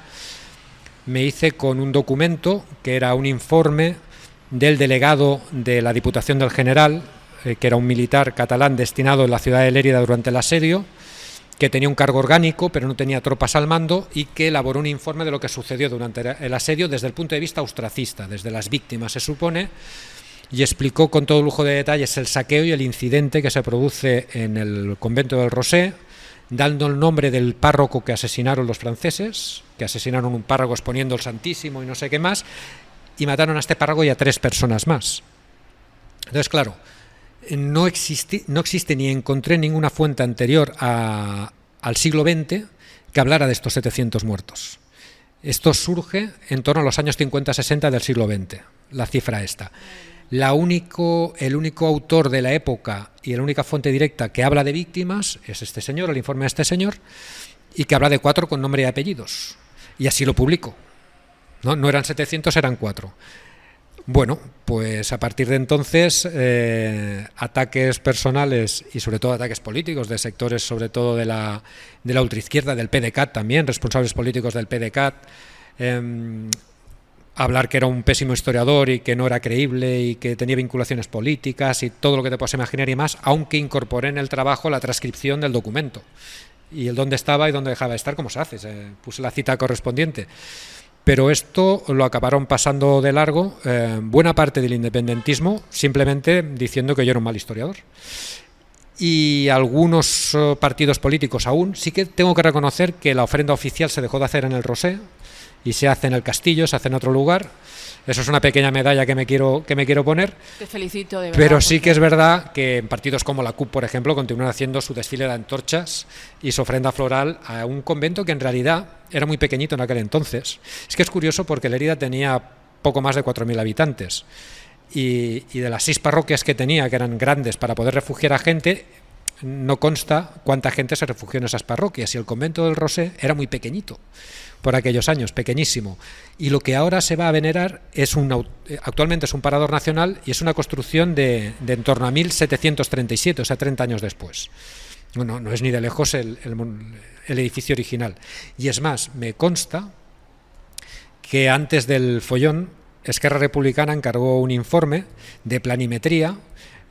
me hice con un documento que era un informe del delegado de la Diputación del General, que era un militar catalán destinado en la ciudad de Lérida durante el asedio, que tenía un cargo orgánico pero no tenía tropas al mando y que elaboró un informe de lo que sucedió durante el asedio desde el punto de vista austracista, desde las víctimas se supone, y explicó con todo lujo de detalles el saqueo y el incidente que se produce en el convento del Rosé, dando el nombre del párroco que asesinaron los franceses, que asesinaron un párroco exponiendo el Santísimo y no sé qué más, y mataron a este párroco y a 3 personas más. Entonces, claro, no existe ni encontré ninguna fuente anterior al siglo XX que hablara de estos 700 muertos. Esto surge en torno a los años 50-60 del siglo XX, la cifra esta. El único autor de la época y la única fuente directa que habla de víctimas es este señor, el informe de este señor, y que habla de 4 con nombre y apellidos. Y así lo publicó. No eran 700, eran 4. Bueno, pues a partir de entonces, ataques personales y sobre todo ataques políticos de sectores, sobre todo de la ultraizquierda, del PDeCAT también, responsables políticos del PDeCAT, hablar que era un pésimo historiador y que no era creíble y que tenía vinculaciones políticas y todo lo que te puedas imaginar y más, aunque incorporé en el trabajo la transcripción del documento y el dónde estaba y dónde dejaba de estar, como se hace, puse la cita correspondiente. Pero esto lo acabaron pasando de largo buena parte del independentismo, simplemente diciendo que yo era un mal historiador. Y algunos partidos políticos aún, sí que tengo que reconocer que la ofrenda oficial se dejó de hacer en el Rosé y se hace en el Castillo, se hace en otro lugar. Eso es una pequeña medalla que me quiero poner. Te felicito, de verdad. Pero sí que es verdad que en partidos como la CUP, por ejemplo, continúan haciendo su desfile de antorchas y su ofrenda floral a un convento que en realidad era muy pequeñito en aquel entonces. Es que es curioso porque Lérida tenía poco más de 4.000 habitantes y de las 6 parroquias que tenía, que eran grandes para poder refugiar a gente, no consta cuánta gente se refugió en esas parroquias, y el convento del Rosé era muy pequeñito por aquellos años, pequeñísimo, y lo que ahora se va a venerar actualmente es un parador nacional y es una construcción de en torno a 1737, o sea 30 años después. No es ni de lejos el edificio original, y es más, me consta que antes del follón Esquerra Republicana encargó un informe de planimetría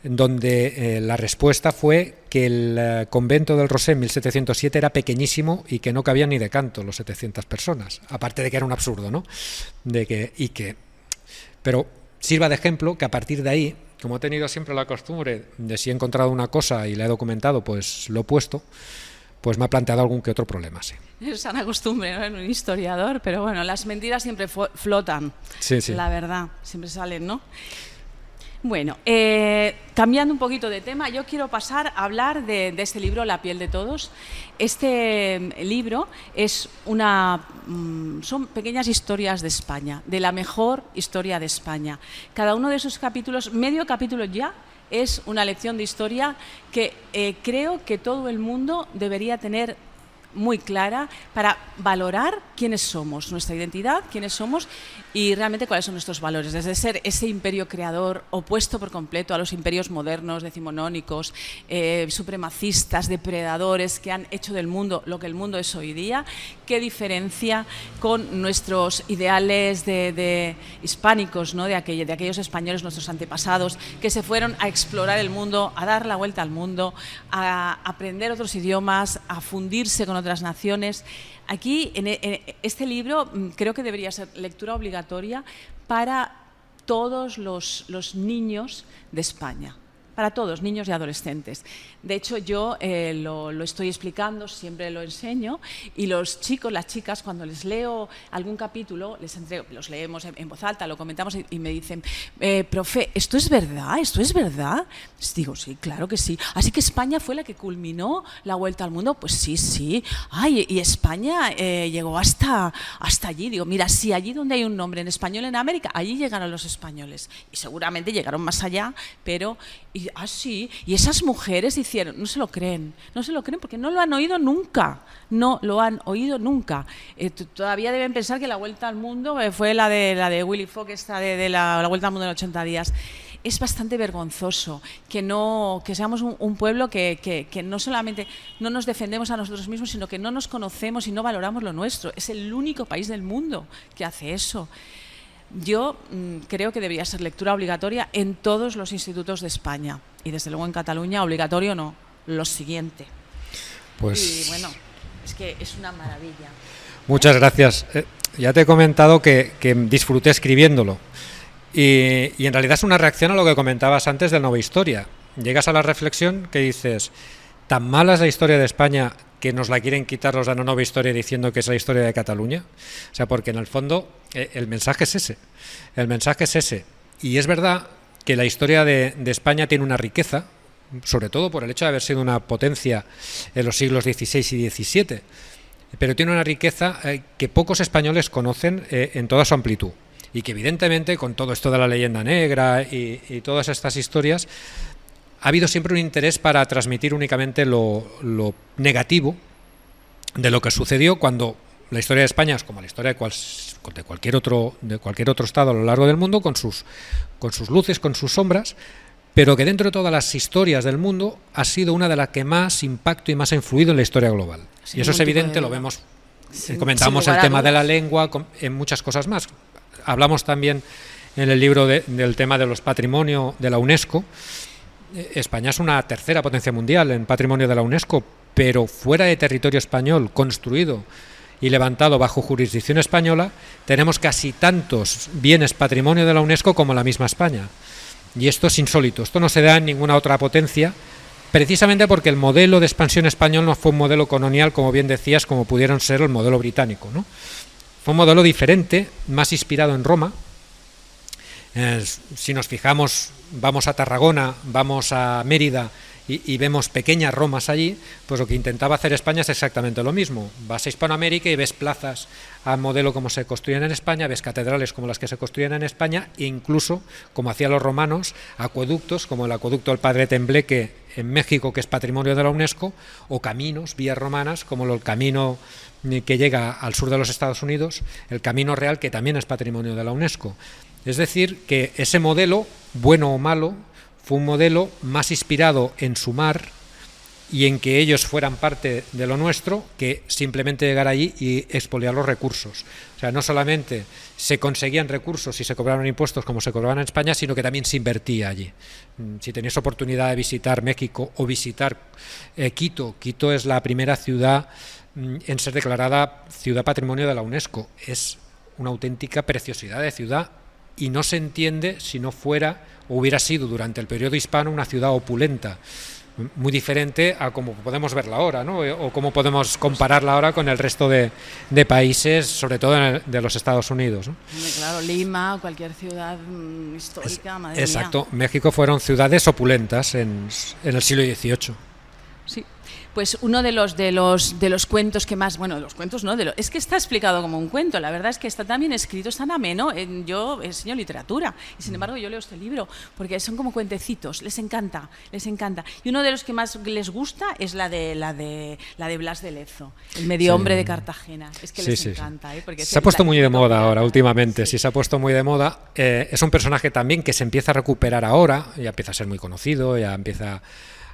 donde la respuesta fue que el convento del Rosé en 1707 era pequeñísimo y que no cabían ni de canto los 700 personas, aparte de que era un absurdo, ¿no? Pero sirva de ejemplo que a partir de ahí, como he tenido siempre la costumbre de si he encontrado una cosa y la he documentado, pues lo he puesto, pues me ha planteado algún que otro problema, sí. Es sana costumbre, ¿no?, en un historiador, pero bueno, las mentiras siempre flotan, sí. La verdad, siempre salen, ¿no? Bueno, cambiando un poquito de tema, yo quiero pasar a hablar de este libro, La piel de todos. Este libro es son pequeñas historias de España, de la mejor historia de España. Cada uno de esos capítulos, medio capítulo ya, es una lección de historia que creo que todo el mundo debería tener muy clara para valorar quiénes somos, nuestra identidad, quiénes somos y realmente cuáles son nuestros valores, desde ser ese imperio creador opuesto por completo a los imperios modernos, decimonónicos, supremacistas, depredadores que han hecho del mundo lo que el mundo es hoy día, qué diferencia con nuestros ideales de hispánicos, ¿no?, de aquellos españoles, nuestros antepasados, que se fueron a explorar el mundo, a dar la vuelta al mundo, a aprender otros idiomas, a fundirse con otras naciones. Aquí, en este libro, creo que debería ser lectura obligatoria para todos los niños de España, para todos, niños y adolescentes. De hecho, yo lo estoy explicando, siempre lo enseño, y los chicos, las chicas, cuando les leo algún capítulo, los leemos en voz alta, lo comentamos y me dicen, profe, ¿esto es verdad? ¿Esto es verdad? Les digo, sí, claro que sí. ¿Así que España fue la que culminó la vuelta al mundo? Pues sí, sí. Ay, y España llegó hasta allí. Digo, mira, si allí donde hay un nombre en español en América, allí llegaron los españoles. Y seguramente llegaron más allá, pero... sí, y esas mujeres hicieron, no se lo creen porque no lo han oído nunca, todavía deben pensar que la vuelta al mundo fue la de Willy Fogg, esta de la vuelta al mundo en 80 días. Es bastante vergonzoso que seamos un pueblo que no solamente no nos defendemos a nosotros mismos, sino que no nos conocemos y no valoramos lo nuestro. Es el único país del mundo que hace eso. Yo creo que debería ser lectura obligatoria en todos los institutos de España y desde luego en Cataluña obligatorio no, lo siguiente. Pues... Y bueno, es que es una maravilla. Muchas gracias. Ya te he comentado que disfruté escribiéndolo y en realidad es una reacción a lo que comentabas antes de Nova Historia. Llegas a la reflexión que dices, ¿tan mala es la historia de España que nos la quieren quitar los de la Nova Historia diciendo que es la historia de Cataluña? O sea, porque en el fondo el mensaje es ese. El mensaje es ese. Y es verdad que la historia de España tiene una riqueza, sobre todo por el hecho de haber sido una potencia en los siglos XVI y XVII, pero tiene una riqueza que pocos españoles conocen en toda su amplitud, y que evidentemente con todo esto de la leyenda negra y todas estas historias ha habido siempre un interés para transmitir únicamente lo negativo de lo que sucedió, cuando la historia de España es como la historia de cualquier otro estado a lo largo del mundo, con sus luces, con sus sombras, pero que dentro de todas las historias del mundo ha sido una de las que más impacto y más ha influido en la historia global. Y eso es evidente, lo vemos, comentamos el tema de la lengua, en muchas cosas más. Hablamos también en el libro del tema de los patrimonios de la UNESCO. España es una tercera potencia mundial en patrimonio de la UNESCO, pero fuera de territorio español, construido y levantado bajo jurisdicción española, tenemos casi tantos bienes patrimonio de la UNESCO como la misma España. Y esto es insólito, esto no se da en ninguna otra potencia, precisamente porque el modelo de expansión español no fue un modelo colonial, como bien decías, como pudieron ser el modelo británico, ¿no? Fue un modelo diferente, más inspirado en Roma. Si nos fijamos, vamos a Tarragona, vamos a Mérida y vemos pequeñas Romas allí, pues lo que intentaba hacer España es exactamente lo mismo. Vas a Hispanoamérica y ves plazas a modelo como se construyen en España, ves catedrales como las que se construyen en España, e incluso, como hacían los romanos, acueductos como el acueducto del Padre Tembleque en México, que es patrimonio de la UNESCO, o caminos, vías romanas, como el camino que llega al sur de los Estados Unidos, el Camino Real, que también es patrimonio de la UNESCO. Es decir, que ese modelo, bueno o malo, fue un modelo más inspirado en sumar y en que ellos fueran parte de lo nuestro, que simplemente llegar allí y expoliar los recursos. O sea, no solamente se conseguían recursos y se cobraban impuestos como se cobraban en España, sino que también se invertía allí. Si tenéis oportunidad de visitar México o visitar Quito, Quito es la primera ciudad en ser declarada Ciudad Patrimonio de la UNESCO. Es una auténtica preciosidad de ciudad, y no se entiende si no fuera o hubiera sido durante el periodo hispano una ciudad opulenta, muy diferente a como podemos verla ahora, ¿no? O cómo podemos compararla ahora con el resto de países, sobre todo de los Estados Unidos, ¿no? Claro, Lima, cualquier ciudad histórica, madre exacto, mía. México fueron ciudades opulentas en el siglo XVIII. Sí. Pues uno de los cuentos que más, bueno, de los cuentos no, es que está explicado como un cuento, la verdad es que está tan bien escrito, es tan ameno. Yo enseño literatura y sin embargo yo leo este libro porque son como cuentecitos, les encanta. Y uno de los que más les gusta es la de Blas de Lezo, el medio hombre de Cartagena. Es que les encanta, porque se ha puesto muy de moda ahora últimamente, sí se ha puesto muy de moda. Es un personaje también que se empieza a recuperar ahora, ya empieza a ser muy conocido, ya empieza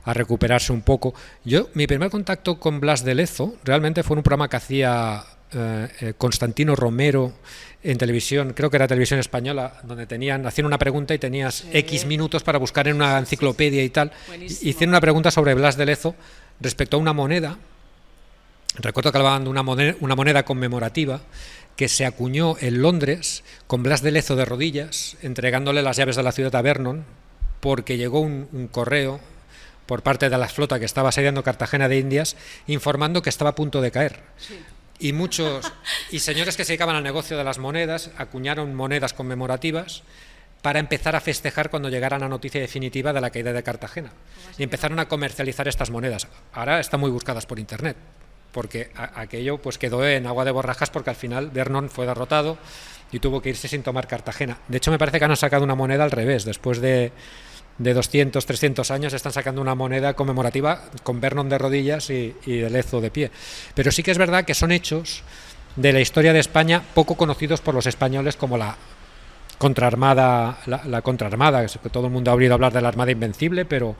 a recuperarse un poco. Mi primer contacto con Blas de Lezo realmente fue en un programa que hacía Constantino Romero en televisión, creo que era Televisión Española, donde hacían una pregunta y tenías X minutos para buscar en una enciclopedia y tal. Hicieron una pregunta sobre Blas de Lezo respecto a una moneda. Recuerdo que hablaban de una moneda conmemorativa que se acuñó en Londres con Blas de Lezo de rodillas, entregándole las llaves de la ciudad a Vernon, porque llegó un correo por parte de la flota que estaba asediando Cartagena de Indias, informando que estaba a punto de caer. Sí. Y señores que se dedicaban al negocio de las monedas acuñaron monedas conmemorativas para empezar a festejar cuando llegara la noticia definitiva de la caída de Cartagena. Y empezaron a comercializar estas monedas. Ahora están muy buscadas por internet, porque aquello pues quedó en agua de borrajas, porque al final Vernon fue derrotado y tuvo que irse sin tomar Cartagena. De hecho, me parece que han sacado una moneda al revés. Después de 200, 300 años están sacando una moneda conmemorativa con Vernon de rodillas y de Lezo de pie. Pero sí que es verdad que son hechos de la historia de España poco conocidos por los españoles, como la contraarmada, que todo el mundo ha oído hablar de la Armada Invencible, pero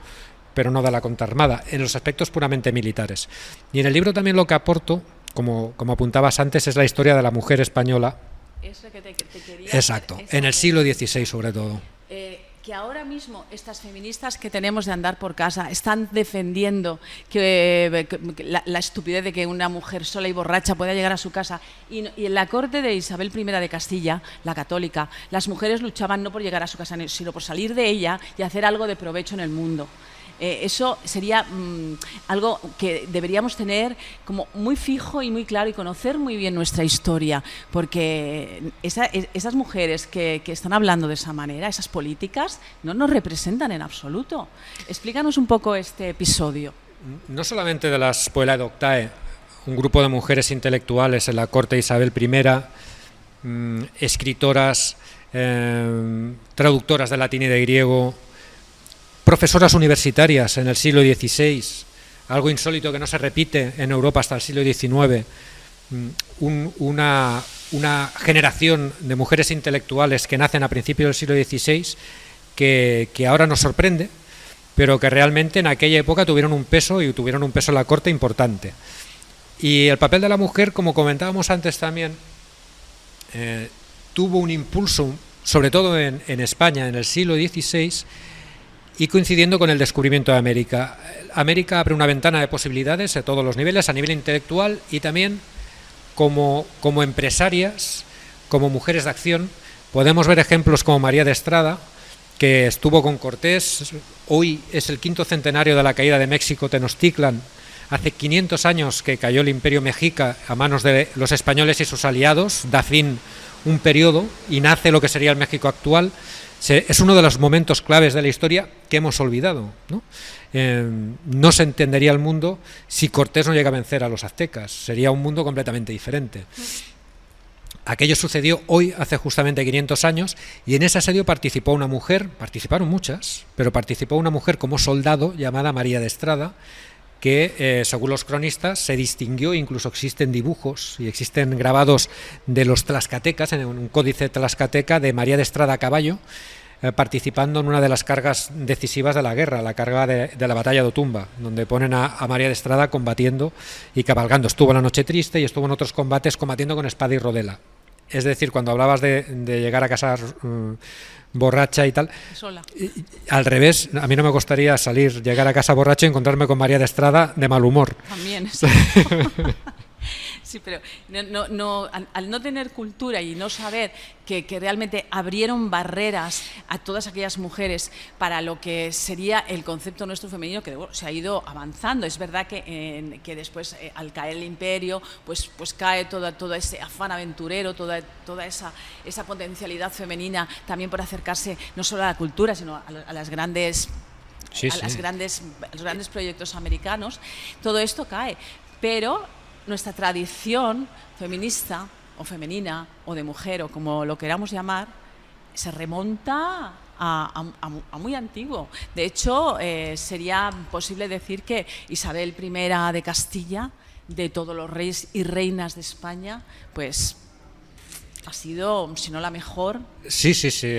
no de la contraarmada, en los aspectos puramente militares. Y en el libro también lo que aporto, como apuntabas antes, es la historia de la mujer española. Eso que te quería... Exacto, en el siglo XVI sobre todo. Que ahora mismo estas feministas que tenemos de andar por casa están defendiendo que la estupidez de que una mujer sola y borracha pueda llegar a su casa, y en la corte de Isabel I de Castilla, la católica, las mujeres luchaban no por llegar a su casa, sino por salir de ella y hacer algo de provecho en el mundo. Eso sería algo que deberíamos tener como muy fijo y muy claro y conocer muy bien nuestra historia, porque esas mujeres que están hablando de esa manera, esas políticas, no nos representan en absoluto. Explícanos un poco este episodio. No solamente de la Escuela Doctae, un grupo de mujeres intelectuales en la corte de Isabel I, escritoras, traductoras de latín y de griego, profesoras universitarias en el siglo XVI, algo insólito que no se repite en Europa hasta el siglo XIX, una generación de mujeres intelectuales que nacen a principios del siglo XVI que ahora nos sorprende, pero que realmente en aquella época tuvieron un peso en la corte importante. Y el papel de la mujer, como comentábamos antes también, tuvo un impulso, sobre todo en España, en el siglo XVI, y coincidiendo con el descubrimiento de América. América abre una ventana de posibilidades a todos los niveles, a nivel intelectual y también como empresarias, como mujeres de acción. Podemos ver ejemplos como María de Estrada, que estuvo con Cortés. Hoy es el 5º centenario de la caída de México Tenochtitlan. Hace 500 años que cayó el Imperio Mexica a manos de los españoles y sus aliados, da fin un periodo y nace lo que sería el México actual. Es uno de los momentos claves de la historia que hemos olvidado, ¿no? No se entendería el mundo si Cortés no llega a vencer a los aztecas. Sería un mundo completamente diferente. Aquello sucedió hoy, hace justamente 500 años, y en ese asedio participó una mujer, participaron muchas, pero participó una mujer como soldado llamada María de Estrada, que según los cronistas se distinguió, incluso existen dibujos y existen grabados de los tlaxcatecas, en un códice tlaxcateca de María de Estrada a caballo, participando en una de las cargas decisivas de la guerra, la carga de la batalla de Otumba, donde ponen a María de Estrada combatiendo y cabalgando. Estuvo en la Noche Triste y estuvo en otros combates combatiendo con espada y rodela. Es decir, cuando hablabas de llegar a casa borracha y tal, sola. Al revés, a mí no me gustaría llegar a casa borracho y encontrarme con María de Estrada de mal humor. También, sí. Sí, pero al no tener cultura y no saber que realmente abrieron barreras a todas aquellas mujeres para lo que sería el concepto nuestro femenino, que se ha ido avanzando. Es verdad que después, al caer el imperio, pues cae todo ese afán aventurero, toda esa potencialidad femenina, también por acercarse no solo a la cultura, sino a las grandes... Sí, a los grandes proyectos americanos. Todo esto cae, pero nuestra tradición feminista o femenina o de mujer o como lo queramos llamar se remonta a muy antiguo. De hecho, sería posible decir que Isabel I de Castilla, de todos los reyes y reinas de España, pues ha sido, si no la mejor. Sí.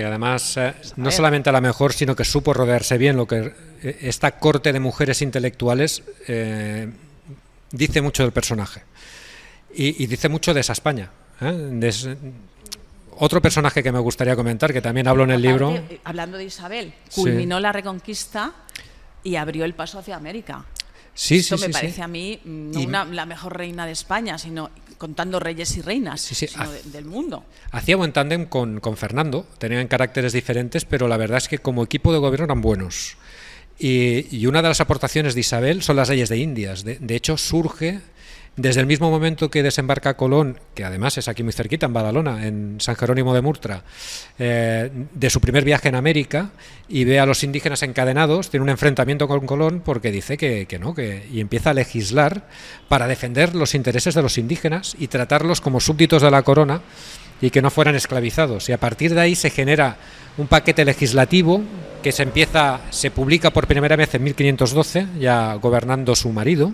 Además, no solamente la mejor, sino que supo rodearse bien. Lo que esta corte de mujeres intelectuales dice mucho del personaje y dice mucho de esa España. Otro personaje que me gustaría comentar, que también hablo en el libro. Hablando de Isabel, culminó la Reconquista y abrió el paso hacia América. Eso me parece a mí no la mejor reina de España, sino contando reyes y reinas sino del mundo. Hacía buen tándem con Fernando, tenían caracteres diferentes, pero la verdad es que como equipo de gobierno eran buenos. Y una de las aportaciones de Isabel son las leyes de Indias. De hecho, surge desde el mismo momento que desembarca Colón, que además es aquí muy cerquita, en Badalona, en San Jerónimo de Murtra, de su primer viaje en América, y ve a los indígenas encadenados, tiene un enfrentamiento con Colón porque dice que no, y empieza a legislar para defender los intereses de los indígenas y tratarlos como súbditos de la corona y que no fueran esclavizados. Y a partir de ahí se genera un paquete legislativo que se publica por primera vez en 1512, ya gobernando su marido,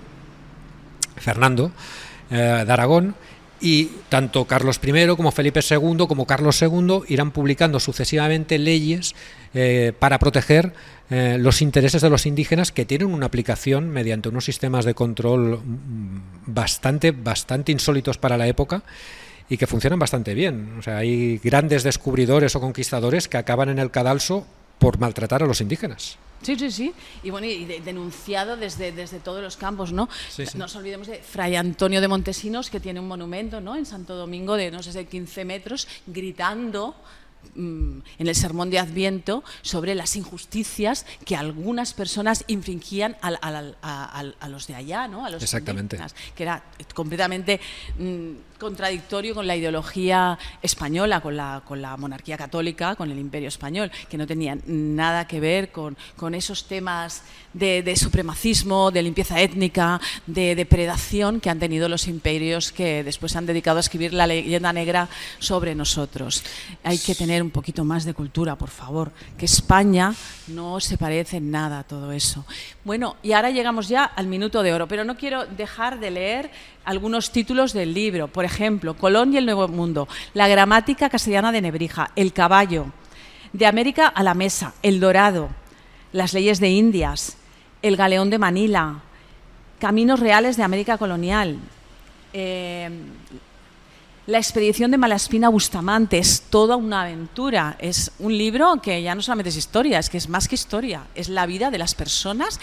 Fernando de Aragón, y tanto Carlos I como Felipe II como Carlos II irán publicando sucesivamente leyes para proteger los intereses de los indígenas, que tienen una aplicación mediante unos sistemas de control bastante insólitos para la época y que funcionan bastante bien. O sea, hay grandes descubridores o conquistadores que acaban en el cadalso por maltratar a los indígenas. Sí. Y bueno, denunciado desde todos los campos, ¿no? Sí. No nos olvidemos de Fray Antonio de Montesinos, que tiene un monumento, ¿no?, en Santo Domingo de, no sé, 15 metros, gritando en el sermón de Adviento sobre las injusticias que algunas personas infringían a los de allá, ¿no? A los Exactamente. indígenas, que era completamente contradictorio con la ideología española, con la monarquía católica, con el imperio español, que no tenían nada que ver con esos temas de supremacismo, de limpieza étnica, de depredación que han tenido los imperios que después han dedicado a escribir la leyenda negra sobre nosotros. Hay que tener un poquito más de cultura, por favor, que España no se parece en nada a todo eso. Bueno, y ahora llegamos ya al minuto de oro, pero no quiero dejar de leer algunos títulos del libro. Por ejemplo, Colón y el Nuevo Mundo, la gramática castellana de Nebrija, El caballo, De América a la mesa, El Dorado, Las leyes de Indias, El galeón de Manila, Caminos reales de América colonial, La expedición de Malaspina a Bustamante. Es toda una aventura. Es un libro que ya no solamente es historia, es que es más que historia. Es la vida de las personas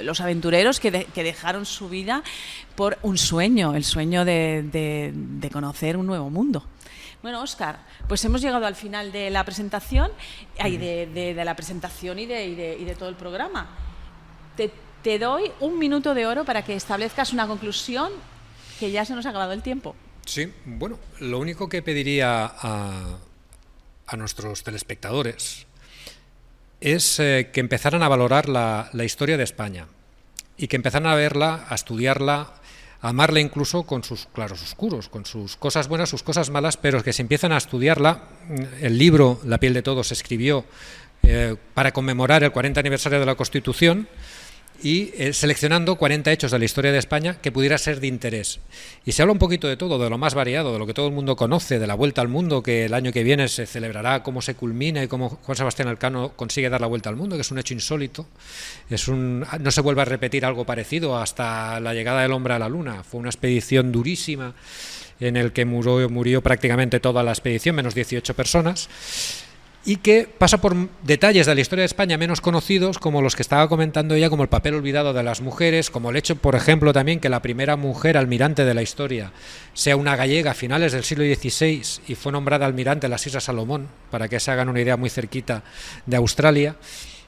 los aventureros que dejaron su vida por un sueño, el sueño de conocer un nuevo mundo. Bueno, Óscar, pues hemos llegado al final de la presentación, de la presentación y de todo el programa. Te doy un minuto de oro para que establezcas una conclusión, que ya se nos ha acabado el tiempo. Sí, bueno, lo único que pediría a nuestros telespectadores es que empezaran a valorar la historia de España y que empezaran a verla, a estudiarla, a amarla incluso con sus claroscuros, con sus cosas buenas, sus cosas malas, pero que se empiezan a estudiarla. El libro La piel de todos se escribió para conmemorar el 40 aniversario de la Constitución, y seleccionando 40 hechos de la historia de España que pudiera ser de interés. Y se habla un poquito de todo, de lo más variado, de lo que todo el mundo conoce, de la vuelta al mundo, que el año que viene se celebrará, cómo se culmina y cómo Juan Sebastián Elcano consigue dar la vuelta al mundo, que es un hecho insólito. No se vuelve a repetir algo parecido hasta la llegada del hombre a la Luna. Fue una expedición durísima en el que murió prácticamente toda la expedición, menos 18 personas. Y que pasa por detalles de la historia de España menos conocidos, como los que estaba comentando ella, como el papel olvidado de las mujeres, como el hecho, por ejemplo, también que la primera mujer almirante de la historia sea una gallega a finales del siglo XVI y fue nombrada almirante de las Islas Salomón, para que se hagan una idea, muy cerquita de Australia.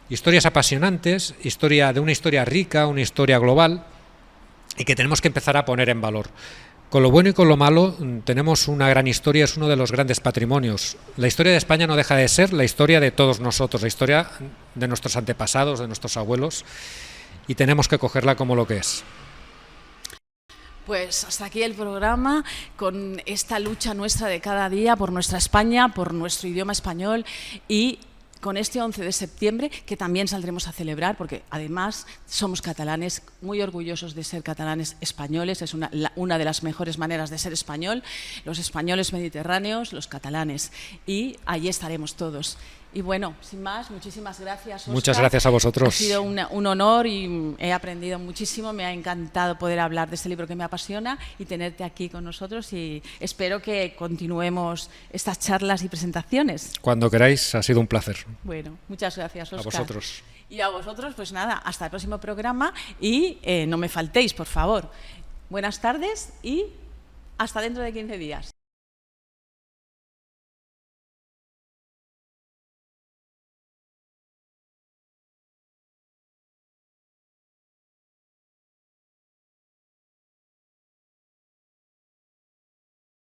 Historias apasionantes, de una historia rica, una historia global, y que tenemos que empezar a poner en valor. Con lo bueno y con lo malo tenemos una gran historia, es uno de los grandes patrimonios. La historia de España no deja de ser la historia de todos nosotros, la historia de nuestros antepasados, de nuestros abuelos, y tenemos que cogerla como lo que es. Pues hasta aquí el programa, con esta lucha nuestra de cada día por nuestra España, por nuestro idioma español, y con este 11 de septiembre, que también saldremos a celebrar, porque además somos catalanes, muy orgullosos de ser catalanes españoles, es una de las mejores maneras de ser español, los españoles mediterráneos, los catalanes, y allí estaremos todos. Y bueno, sin más, muchísimas gracias, Óscar. Muchas gracias a vosotros. Ha sido un honor y he aprendido muchísimo. Me ha encantado poder hablar de este libro que me apasiona y tenerte aquí con nosotros, y espero que continuemos estas charlas y presentaciones. Cuando queráis, ha sido un placer. Bueno, muchas gracias, Óscar. A vosotros. Y a vosotros, pues nada, hasta el próximo programa y no me faltéis, por favor. Buenas tardes y hasta dentro de 15 días.